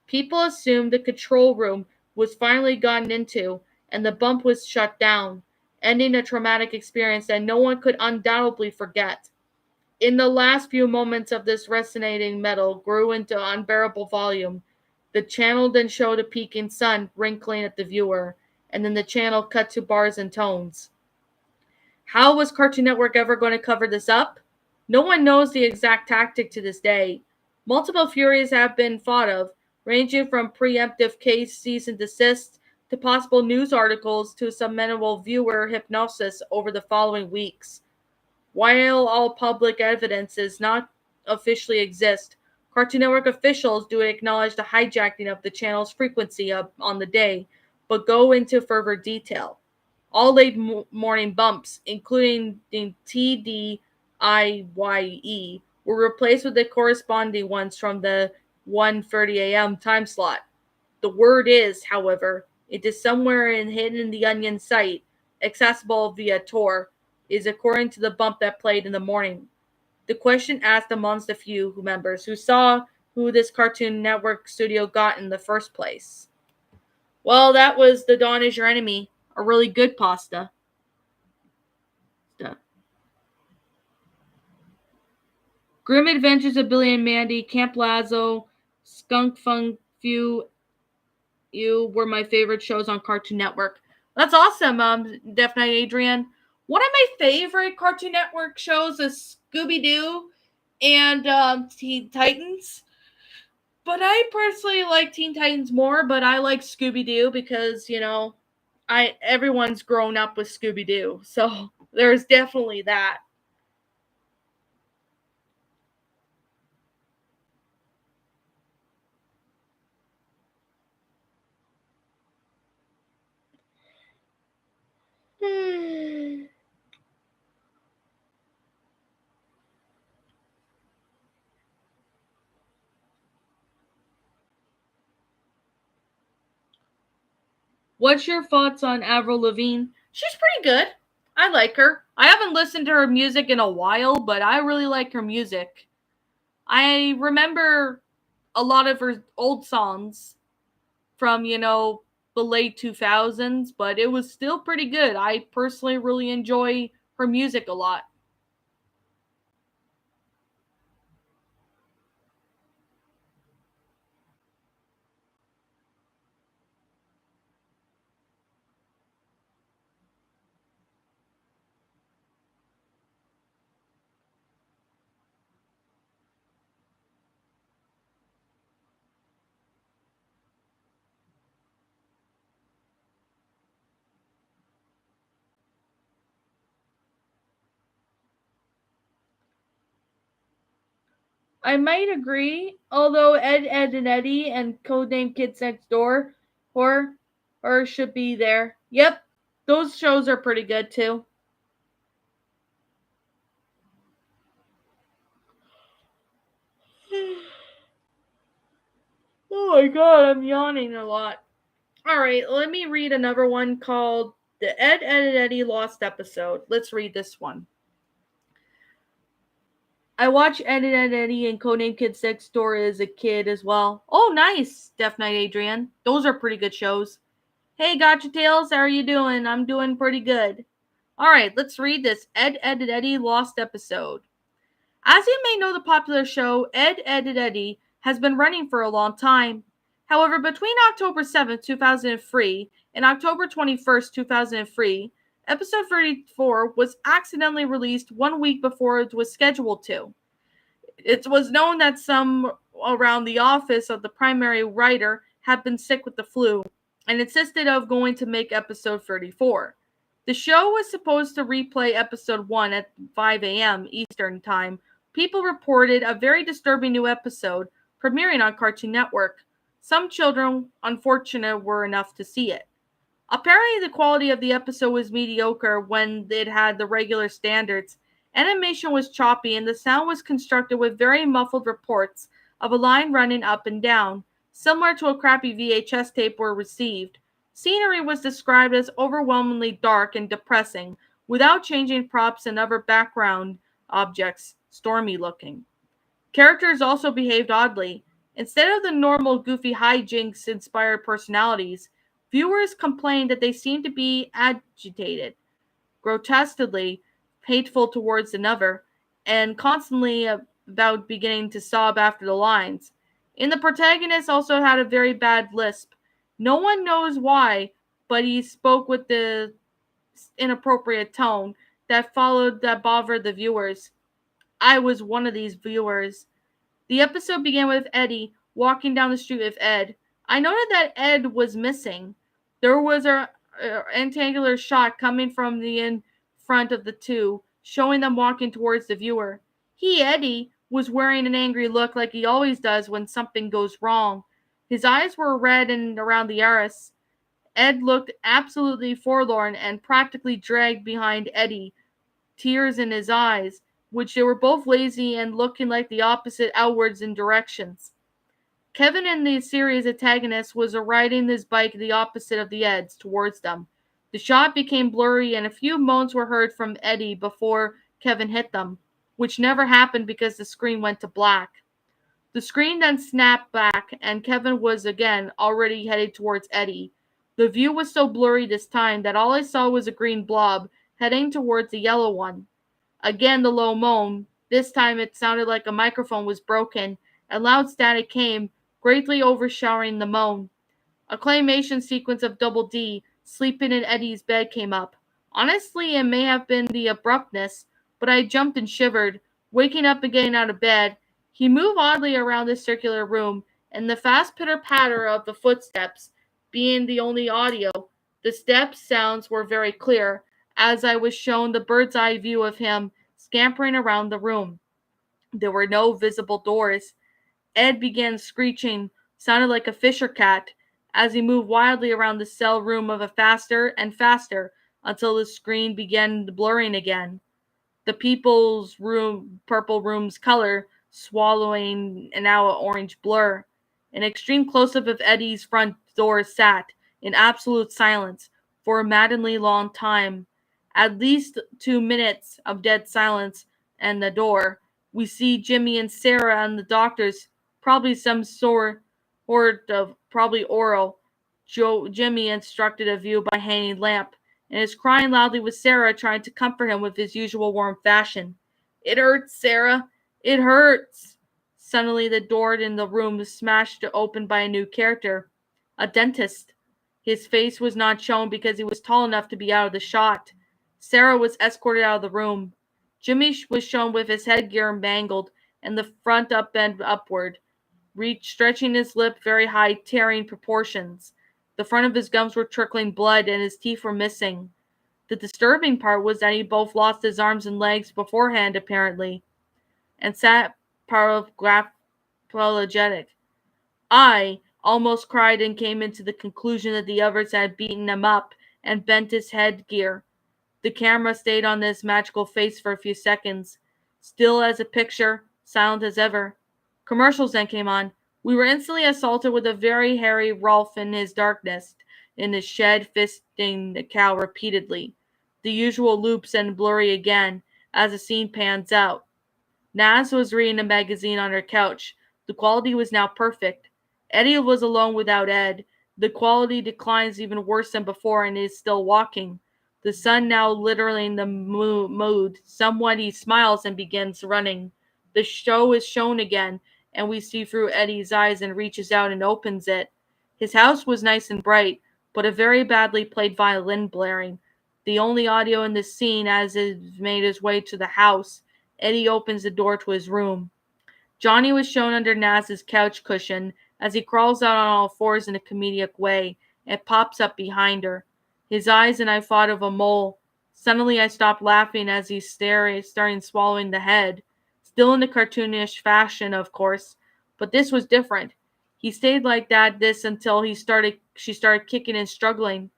People assumed the control room was finally gotten into and the bump was shut down, ending a traumatic experience that no one could undoubtedly forget. In the last few moments of this resonating metal grew into unbearable volume. The channel then showed a peeking sun wrinkling at the viewer, and then the channel cut to bars and tones. How was Cartoon Network ever going to cover this up? No one knows the exact tactic to this day. Multiple theories have been thought of, ranging from preemptive case cease and desist to possible news articles to subliminal viewer hypnosis over the following weeks. While all public evidence does not officially exist, Cartoon Network officials do acknowledge the hijacking of the channel's frequency on the day, but go into further detail. All late morning bumps, including the TDIYE, were replaced with the corresponding ones from the 1:30 a.m. time slot. The word is, however, it is somewhere hidden in the Onion site, accessible via Tor, is according to the bump that played in the morning. The question asked amongst the few members who saw who this Cartoon Network studio got in the first place. Well, that was The Dawn is Your Enemy, a really good pasta. Grim Adventures of Billy and Mandy, Camp Lazlo, Skunk Funk Few You were my favorite shows on Cartoon Network. That's awesome, Def Knight Adrian. One of my favorite Cartoon Network shows is Scooby Doo and Teen Titans. But I personally like Teen Titans more, but I like Scooby Doo because, I everyone's grown up with Scooby Doo. So there's definitely that. What's your thoughts on Avril Lavigne? She's pretty good. I like her. I haven't listened to her music in a while, but I really like her music. I remember a lot of her old songs from, the late 2000s, but it was still pretty good. I personally really enjoy her music a lot. I might agree, although Ed, Ed, and Eddie and Codename Kids Next Door or should be there. Yep, those shows are pretty good too. Oh my god, I'm yawning a lot. Alright, let me read another one called The Ed, Ed, and Eddie Lost Episode. Let's read this one. I watched Ed, Ed, and Eddie and Codename Kids Next Door as a kid as well. Oh, nice, Deaf Knight Adrian. Those are pretty good shows. Hey, Gotcha Tales, how are you doing? I'm doing pretty good. Alright, let's read this Ed, Ed, and Eddie Lost Episode. As you may know, the popular show Ed, Ed, and Eddie has been running for a long time. However, between October 7th, 2003 and October 21st, 2003, episode 34 was accidentally released 1 week before it was scheduled to. It was known that some around the office of the primary writer had been sick with the flu and insisted of going to make episode 34. The show was supposed to replay episode 1 at 5 a.m. Eastern Time. People reported a very disturbing new episode premiering on Cartoon Network. Some children, unfortunate, were enough to see it. Apparently, the quality of the episode was mediocre when it had the regular standards. Animation was choppy and the sound was constructed with very muffled reports of a line running up and down, similar to a crappy VHS tape were received. Scenery was described as overwhelmingly dark and depressing, without changing props and other background objects, stormy looking. Characters also behaved oddly. Instead of the normal goofy hijinks inspired personalities, viewers complained that they seemed to be agitated, grotesquely hateful towards another, and constantly about beginning to sob after the lines. And the protagonist also had a very bad lisp. No one knows why, but he spoke with the inappropriate tone that bothered the viewers. I was one of these viewers. The episode began with Eddie walking down the street with Ed. I noted that Ed was missing. There was a angular shot coming from the in front of the two, showing them walking towards the viewer. Eddie, was wearing an angry look like he always does when something goes wrong. His eyes were red and around the iris. Ed looked absolutely forlorn and practically dragged behind Eddie, tears in his eyes, which they were both lazy and looking like the opposite outwards in directions. Kevin in the series antagonist was riding his bike the opposite of the Eds towards them. The shot became blurry and a few moans were heard from Eddie before Kevin hit them, which never happened because the screen went to black. The screen then snapped back and Kevin was again already headed towards Eddie. The view was so blurry this time that all I saw was a green blob heading towards the yellow one. Again the low moan, This time it sounded like a microphone was broken, and loud static came, greatly overshadowing the moan. A claymation sequence of Double D sleeping in Eddie's bed came up. Honestly, it may have been the abruptness, but I jumped and shivered, waking up and getting out of bed. He moved oddly around the circular room, and the fast pitter-patter of the footsteps being the only audio. The step sounds were very clear, as I was shown the bird's eye view of him scampering around the room. There were no visible doors. Ed began screeching, sounded like a fisher cat, as he moved wildly around the cell room of a faster and faster until the screen began blurring again. The people's room, purple room's color, swallowing an now orange blur. An extreme close-up of Eddie's front door sat in absolute silence for a maddeningly long time. At least 2 minutes of dead silence, and the door. We see Jimmy and Sarah and the doctors, probably some sort of, probably oral. Jimmy instructed a view by hanging lamp, and is crying loudly with Sarah, trying to comfort him with his usual warm fashion. "It hurts, Sarah. It hurts." Suddenly the door in the room was smashed open by a new character. A dentist. His face was not shown because he was tall enough to be out of the shot. Sarah was escorted out of the room. Jimmy was shown with his headgear mangled and the front bent upward, stretching his lip very high, tearing proportions. The front of his gums were trickling blood and his teeth were missing. The disturbing part was that he both lost his arms and legs beforehand, apparently, and sat paraplegic. I almost cried and came into the conclusion that the others had beaten him up and bent his headgear. The camera stayed on this magical face for a few seconds, still as a picture, silent as ever. Commercials then came on. We were instantly assaulted with a very hairy Rolf in his darkness, in his shed, fisting the cow repeatedly. The usual loops and blurry again, as the scene pans out. Naz was reading a magazine on her couch. The quality was now perfect. Eddie was alone without Ed. The quality declines even worse than before and is still walking. The sun now literally in the mood. Somewhat he smiles and begins running. The show is shown again, and we see through Eddie's eyes and reaches out and opens it. His house was nice and bright, but a very badly played violin blaring. The only audio in the scene as it made his way to the house. Eddie opens the door to his room. Johnny was shown under Naz's couch cushion as he crawls out on all fours in a comedic way and pops up behind her. His eyes and I thought of a mole. Suddenly I stopped laughing as he starting swallowing the head. Still in the cartoonish fashion, of course, but this was different. He stayed like this until she started kicking and struggling.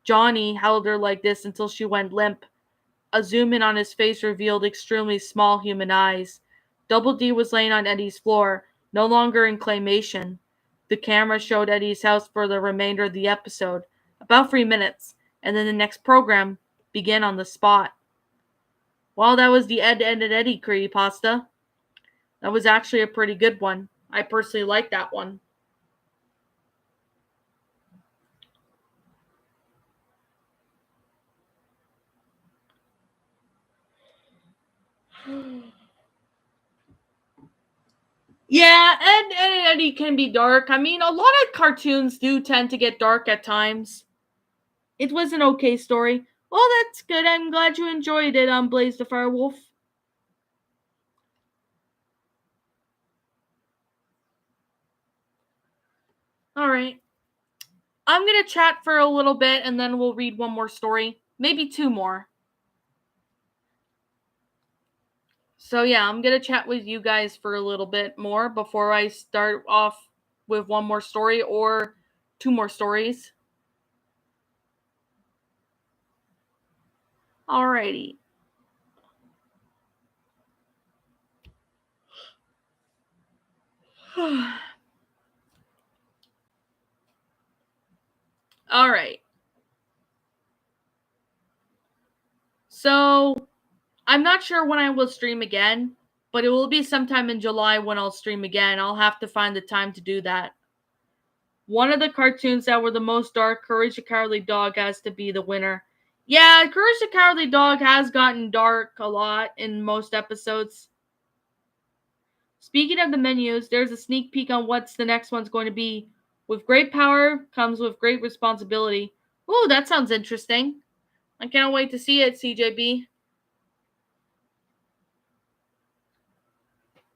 Johnny held her like this until she went limp. A zoom in on his face revealed extremely small human eyes. Double D was laying on Eddie's floor, no longer in claymation. The camera showed Eddie's house for the remainder of the episode, about 3 minutes, and then the next program began on the spot. Well, that was the Ed and Eddie creepypasta. That was actually a pretty good one. I personally like that one. Yeah, Ed and Eddie can be dark. I mean, a lot of cartoons do tend to get dark at times. It was an okay story. Well, that's good. I'm glad you enjoyed it on Blaze the Firewolf. Alright. I'm going to chat for a little bit and then we'll read one more story. Maybe two more. So yeah, I'm going to chat with you guys for a little bit more before I start off with one more story or two more stories. Alrighty. Alright. So, I'm not sure when I will stream again, but it will be sometime in July when I'll stream again. I'll have to find the time to do that. One of the cartoons that were the most dark, Courage the Cowardly Dog, has to be the winner. Yeah, Courage the Cowardly Dog has gotten dark a lot in most episodes. Speaking of the menus, there's a sneak peek on what's the next one's going to be. With great power comes with great responsibility. Ooh, that sounds interesting. I can't wait to see it, CJB.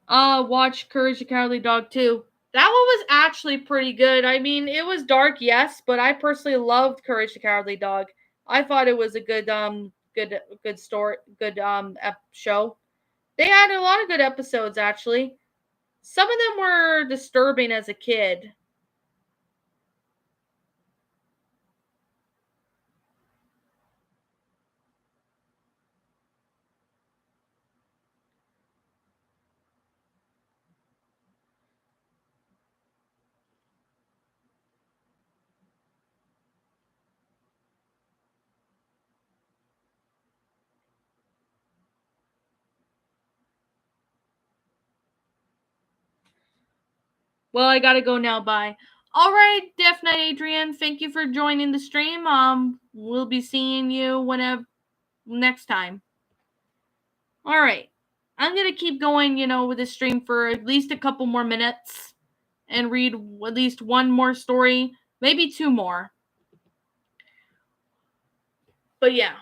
Watch Courage the Cowardly Dog 2. That one was actually pretty good. I mean, it was dark, yes, but I personally loved Courage the Cowardly Dog. I thought it was a good story, good show. They had a lot of good episodes actually. Some of them were disturbing as a kid. Well, I gotta go now. Bye. All right, Def Knight Adrian, thank you for joining the stream. We'll be seeing you whenever next time. All right, I'm gonna keep going, with this stream for at least a couple more minutes and read at least one more story, maybe two more. But yeah.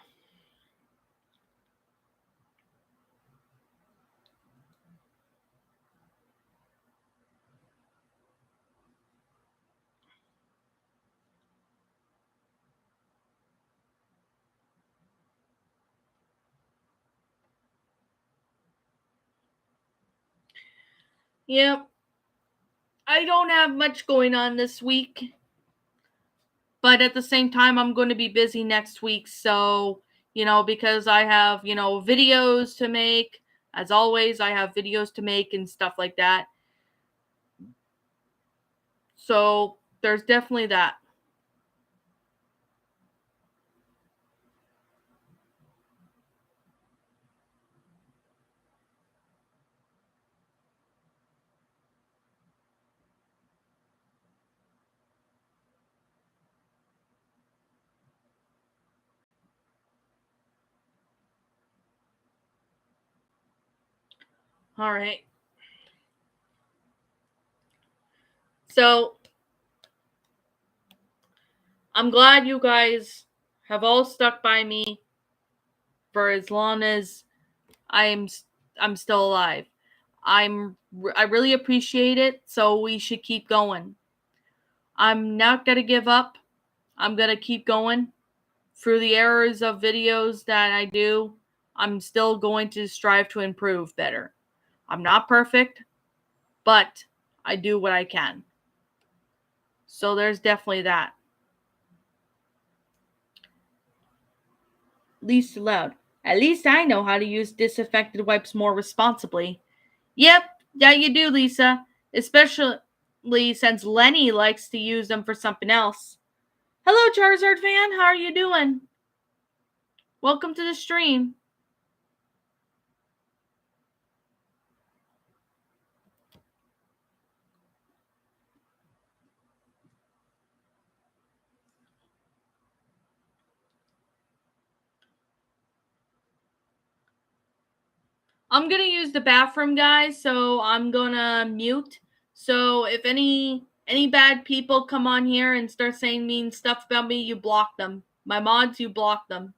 Yep. I don't have much going on this week. But at the same time, I'm going to be busy next week. So, because I have, videos to make. As always, I have videos to make and stuff like that. So, there's definitely that. All right. So, I'm glad you guys have all stuck by me for as long as I'm I'm still alive. I really appreciate it, so we should keep going. I'm not going to give up. I'm going to keep going. Through the errors of videos that I do, I'm still going to strive to improve better. I'm not perfect, but I do what I can. So there's definitely that. Least allowed. At least I know how to use disinfected wipes more responsibly. Yep, yeah, you do, Lisa. Especially since Lenny likes to use them for something else. Hello, Charizard fan. How are you doing? Welcome to the stream. I'm gonna use the bathroom, guys, so I'm gonna mute. So if any bad people come on here and start saying mean stuff about me, you block them. My mods, you block them.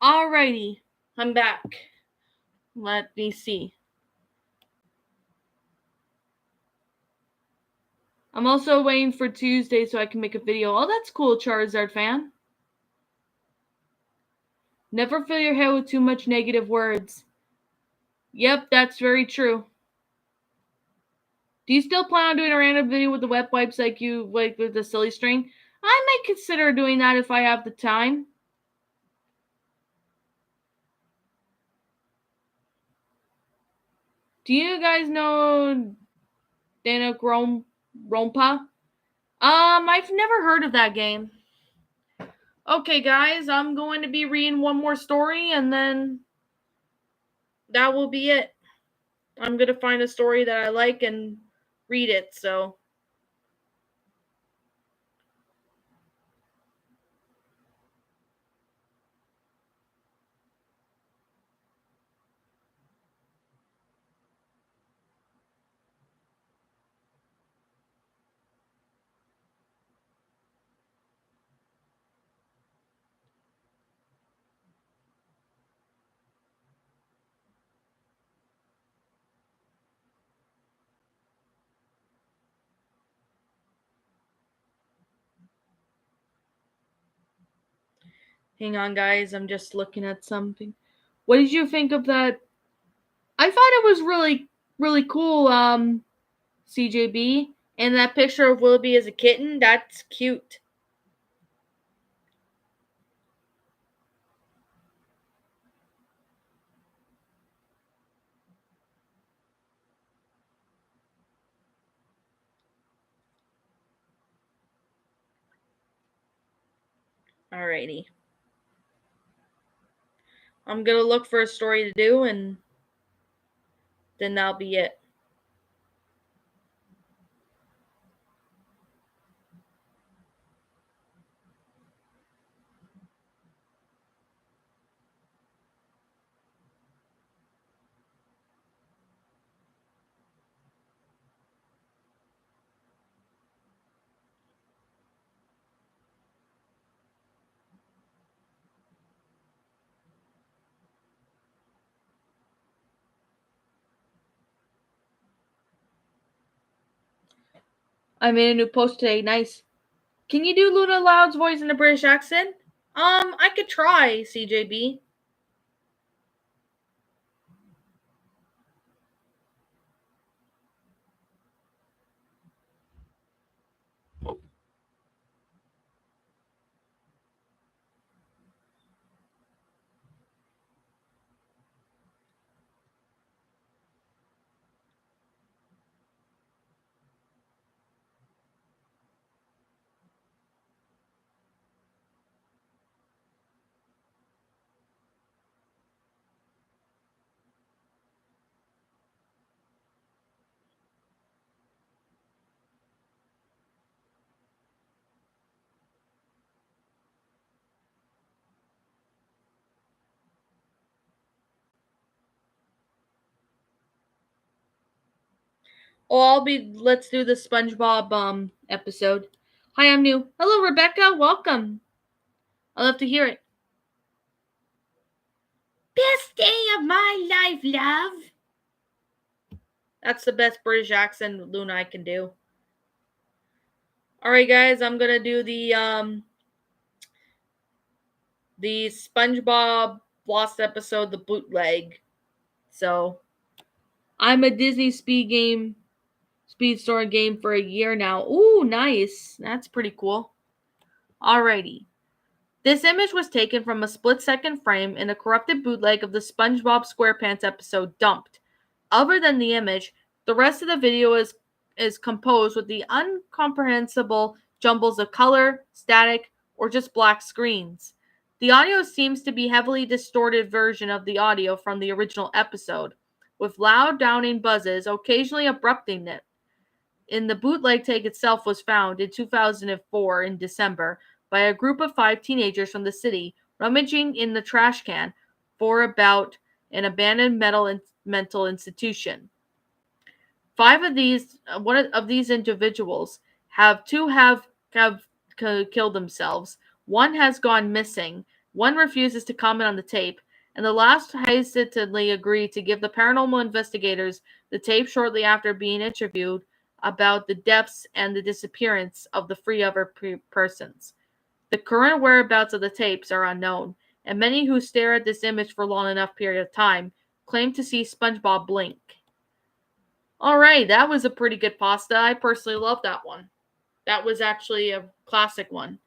Alrighty, I'm back. Let me see. I'm also waiting for Tuesday so I can make a video. Oh, that's cool, Charizard fan. Never fill your head with too much negative words. Yep, that's very true. Do you still plan on doing a random video with the wet wipes like with the silly string? I might consider doing that if I have the time. Do you guys know Dana Rompa? I've never heard of that game. Okay, guys, I'm going to be reading one more story and then that will be it. I'm going to find a story that I like and read it, so. Hang on, guys. I'm just looking at something. What did you think of that? I thought it was really, really cool, CJB. And that picture of Willoughby as a kitten, that's cute. Alrighty. I'm gonna look for a story to do, and then that'll be it. I made a new post today. Nice. Can you do Luna Loud's voice in a British accent? I could try, CJB. Oh, let's do the SpongeBob episode. Hi, I'm new. Hello, Rebecca. Welcome. I love to hear it. Best day of my life, love. That's the best British accent Luna I can do. Alright, guys, I'm gonna do the SpongeBob Lost episode, the bootleg. So I'm a Disney Speed Store game for a year now. Ooh, nice. That's pretty cool. Alrighty. This image was taken from a split-second frame in a corrupted bootleg of the SpongeBob SquarePants episode Dumped. Other than the image, the rest of the video is composed with the incomprehensible jumbles of color, static, or just black screens. The audio seems to be a heavily distorted version of the audio from the original episode, with loud downing buzzes occasionally abrupting it. In the bootleg take itself was found in 2004 in December by a group of 5 teenagers from the city rummaging in the trash can for about an abandoned mental institution. 5 of these individuals have killed themselves. One has gone missing. One refuses to comment on the tape, and the last hesitantly agreed to give the paranormal investigators the tape shortly after being interviewed about the depths and the disappearance of the three other persons. The current whereabouts of the tapes are unknown, and many who stare at this image for a long enough period of time claim to see SpongeBob blink. Alright, that was a pretty good pasta. I personally love that one. That was actually a classic one.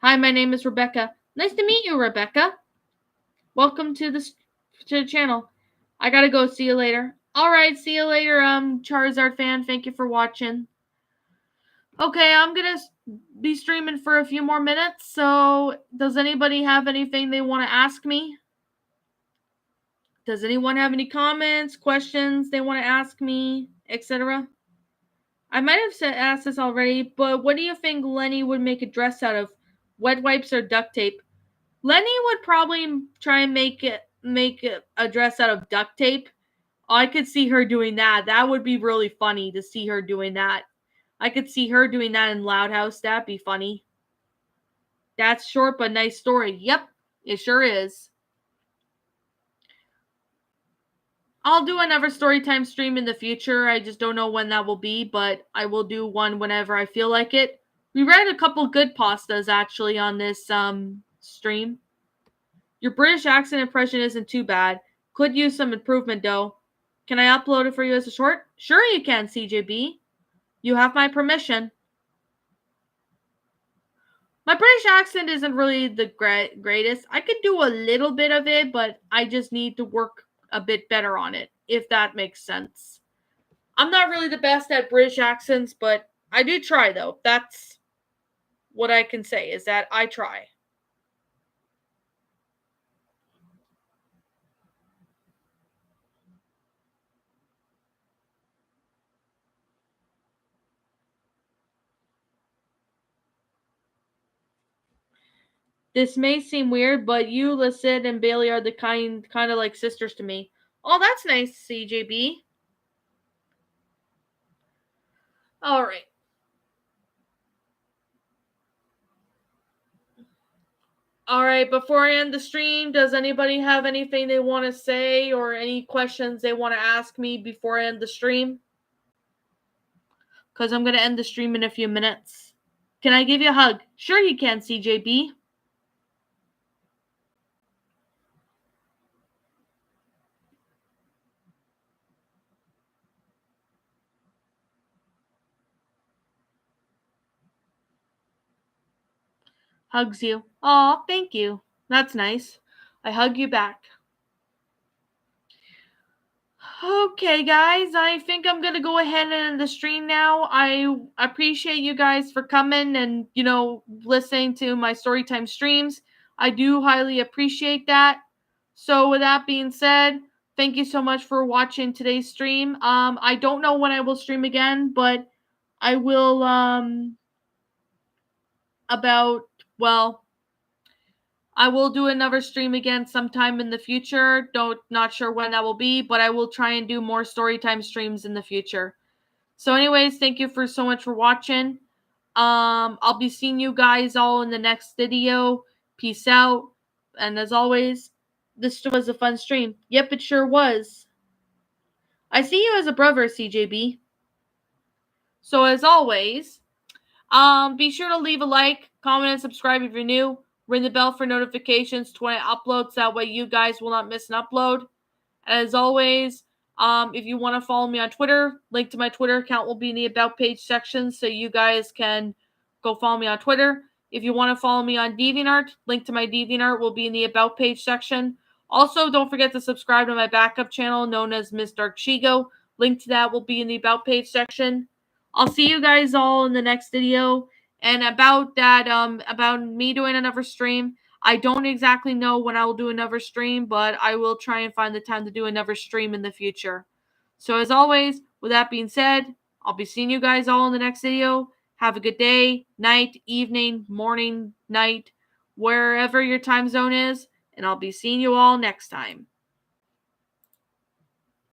Hi, my name is Rebecca. Nice to meet you, Rebecca. Welcome to the channel. I gotta go. See you later. Alright, see you later, Charizard fan. Thank you for watching. Okay, I'm gonna be streaming for a few more minutes, so does anybody have anything they want to ask me? Does anyone have any comments, questions they want to ask me, etc.? I might have asked this already, but what do you think Lenny would make a dress out of? Wet wipes or duct tape? Lenny would probably try and make a dress out of duct tape. I could see her doing that. That would be really funny to see her doing that. I could see her doing that in Loud House. That'd be funny. That's short but nice story. Yep, it sure is. I'll do another storytime stream in the future. I just don't know when that will be, but I will do one whenever I feel like it. We read a couple good pastas actually on this stream. Your British accent impression isn't too bad. Could use some improvement though. Can I upload it for you as a short? Sure you can, CJB. You have my permission. My British accent isn't really the greatest. I could do a little bit of it, but I just need to work a bit better on it, if that makes sense. I'm not really the best at British accents, but I do try, though. That's what I can say, is that I try. This may seem weird, but you, Lisette, and Bailey are the kind of like sisters to me. Oh, that's nice, CJB. All right. All right, before I end the stream, does anybody have anything they want to say or any questions they want to ask me before I end the stream? Because I'm going to end the stream in a few minutes. Can I give you a hug? Sure you can, CJB. Hugs you. Aw, thank you. That's nice. I hug you back. Okay, guys, I think I'm going to go ahead and end the stream now. I appreciate you guys for coming and, listening to my Storytime streams. I do highly appreciate that. So with that being said, thank you so much for watching today's stream. I don't know when I will stream again, but I will, I will do another stream again sometime in the future. Not sure when that will be, but I will try and do more Storytime streams in the future. So anyways, thank you so much for watching. I'll be seeing you guys all in the next video. Peace out. And as always, this was a fun stream. Yep, it sure was. I see you as a brother, CJB. So as always, be sure to leave a like, comment, and subscribe if you're new. Ring the bell for notifications to when I upload, so that way you guys will not miss an upload. And as always, if you want to follow me on Twitter, link to my Twitter account will be in the About page section, so you guys can go follow me on Twitter. If you want to follow me on DeviantArt, link to my DeviantArt will be in the About page section. Also, don't forget to subscribe to my backup channel known as Miss Dark Shigo. Link to that will be in the About page section. I'll see you guys all in the next video. And about that, about me doing another stream, I don't exactly know when I will do another stream, but I will try and find the time to do another stream in the future. So as always, with that being said, I'll be seeing you guys all in the next video. Have a good day, night, evening, morning, night, wherever your time zone is, and I'll be seeing you all next time.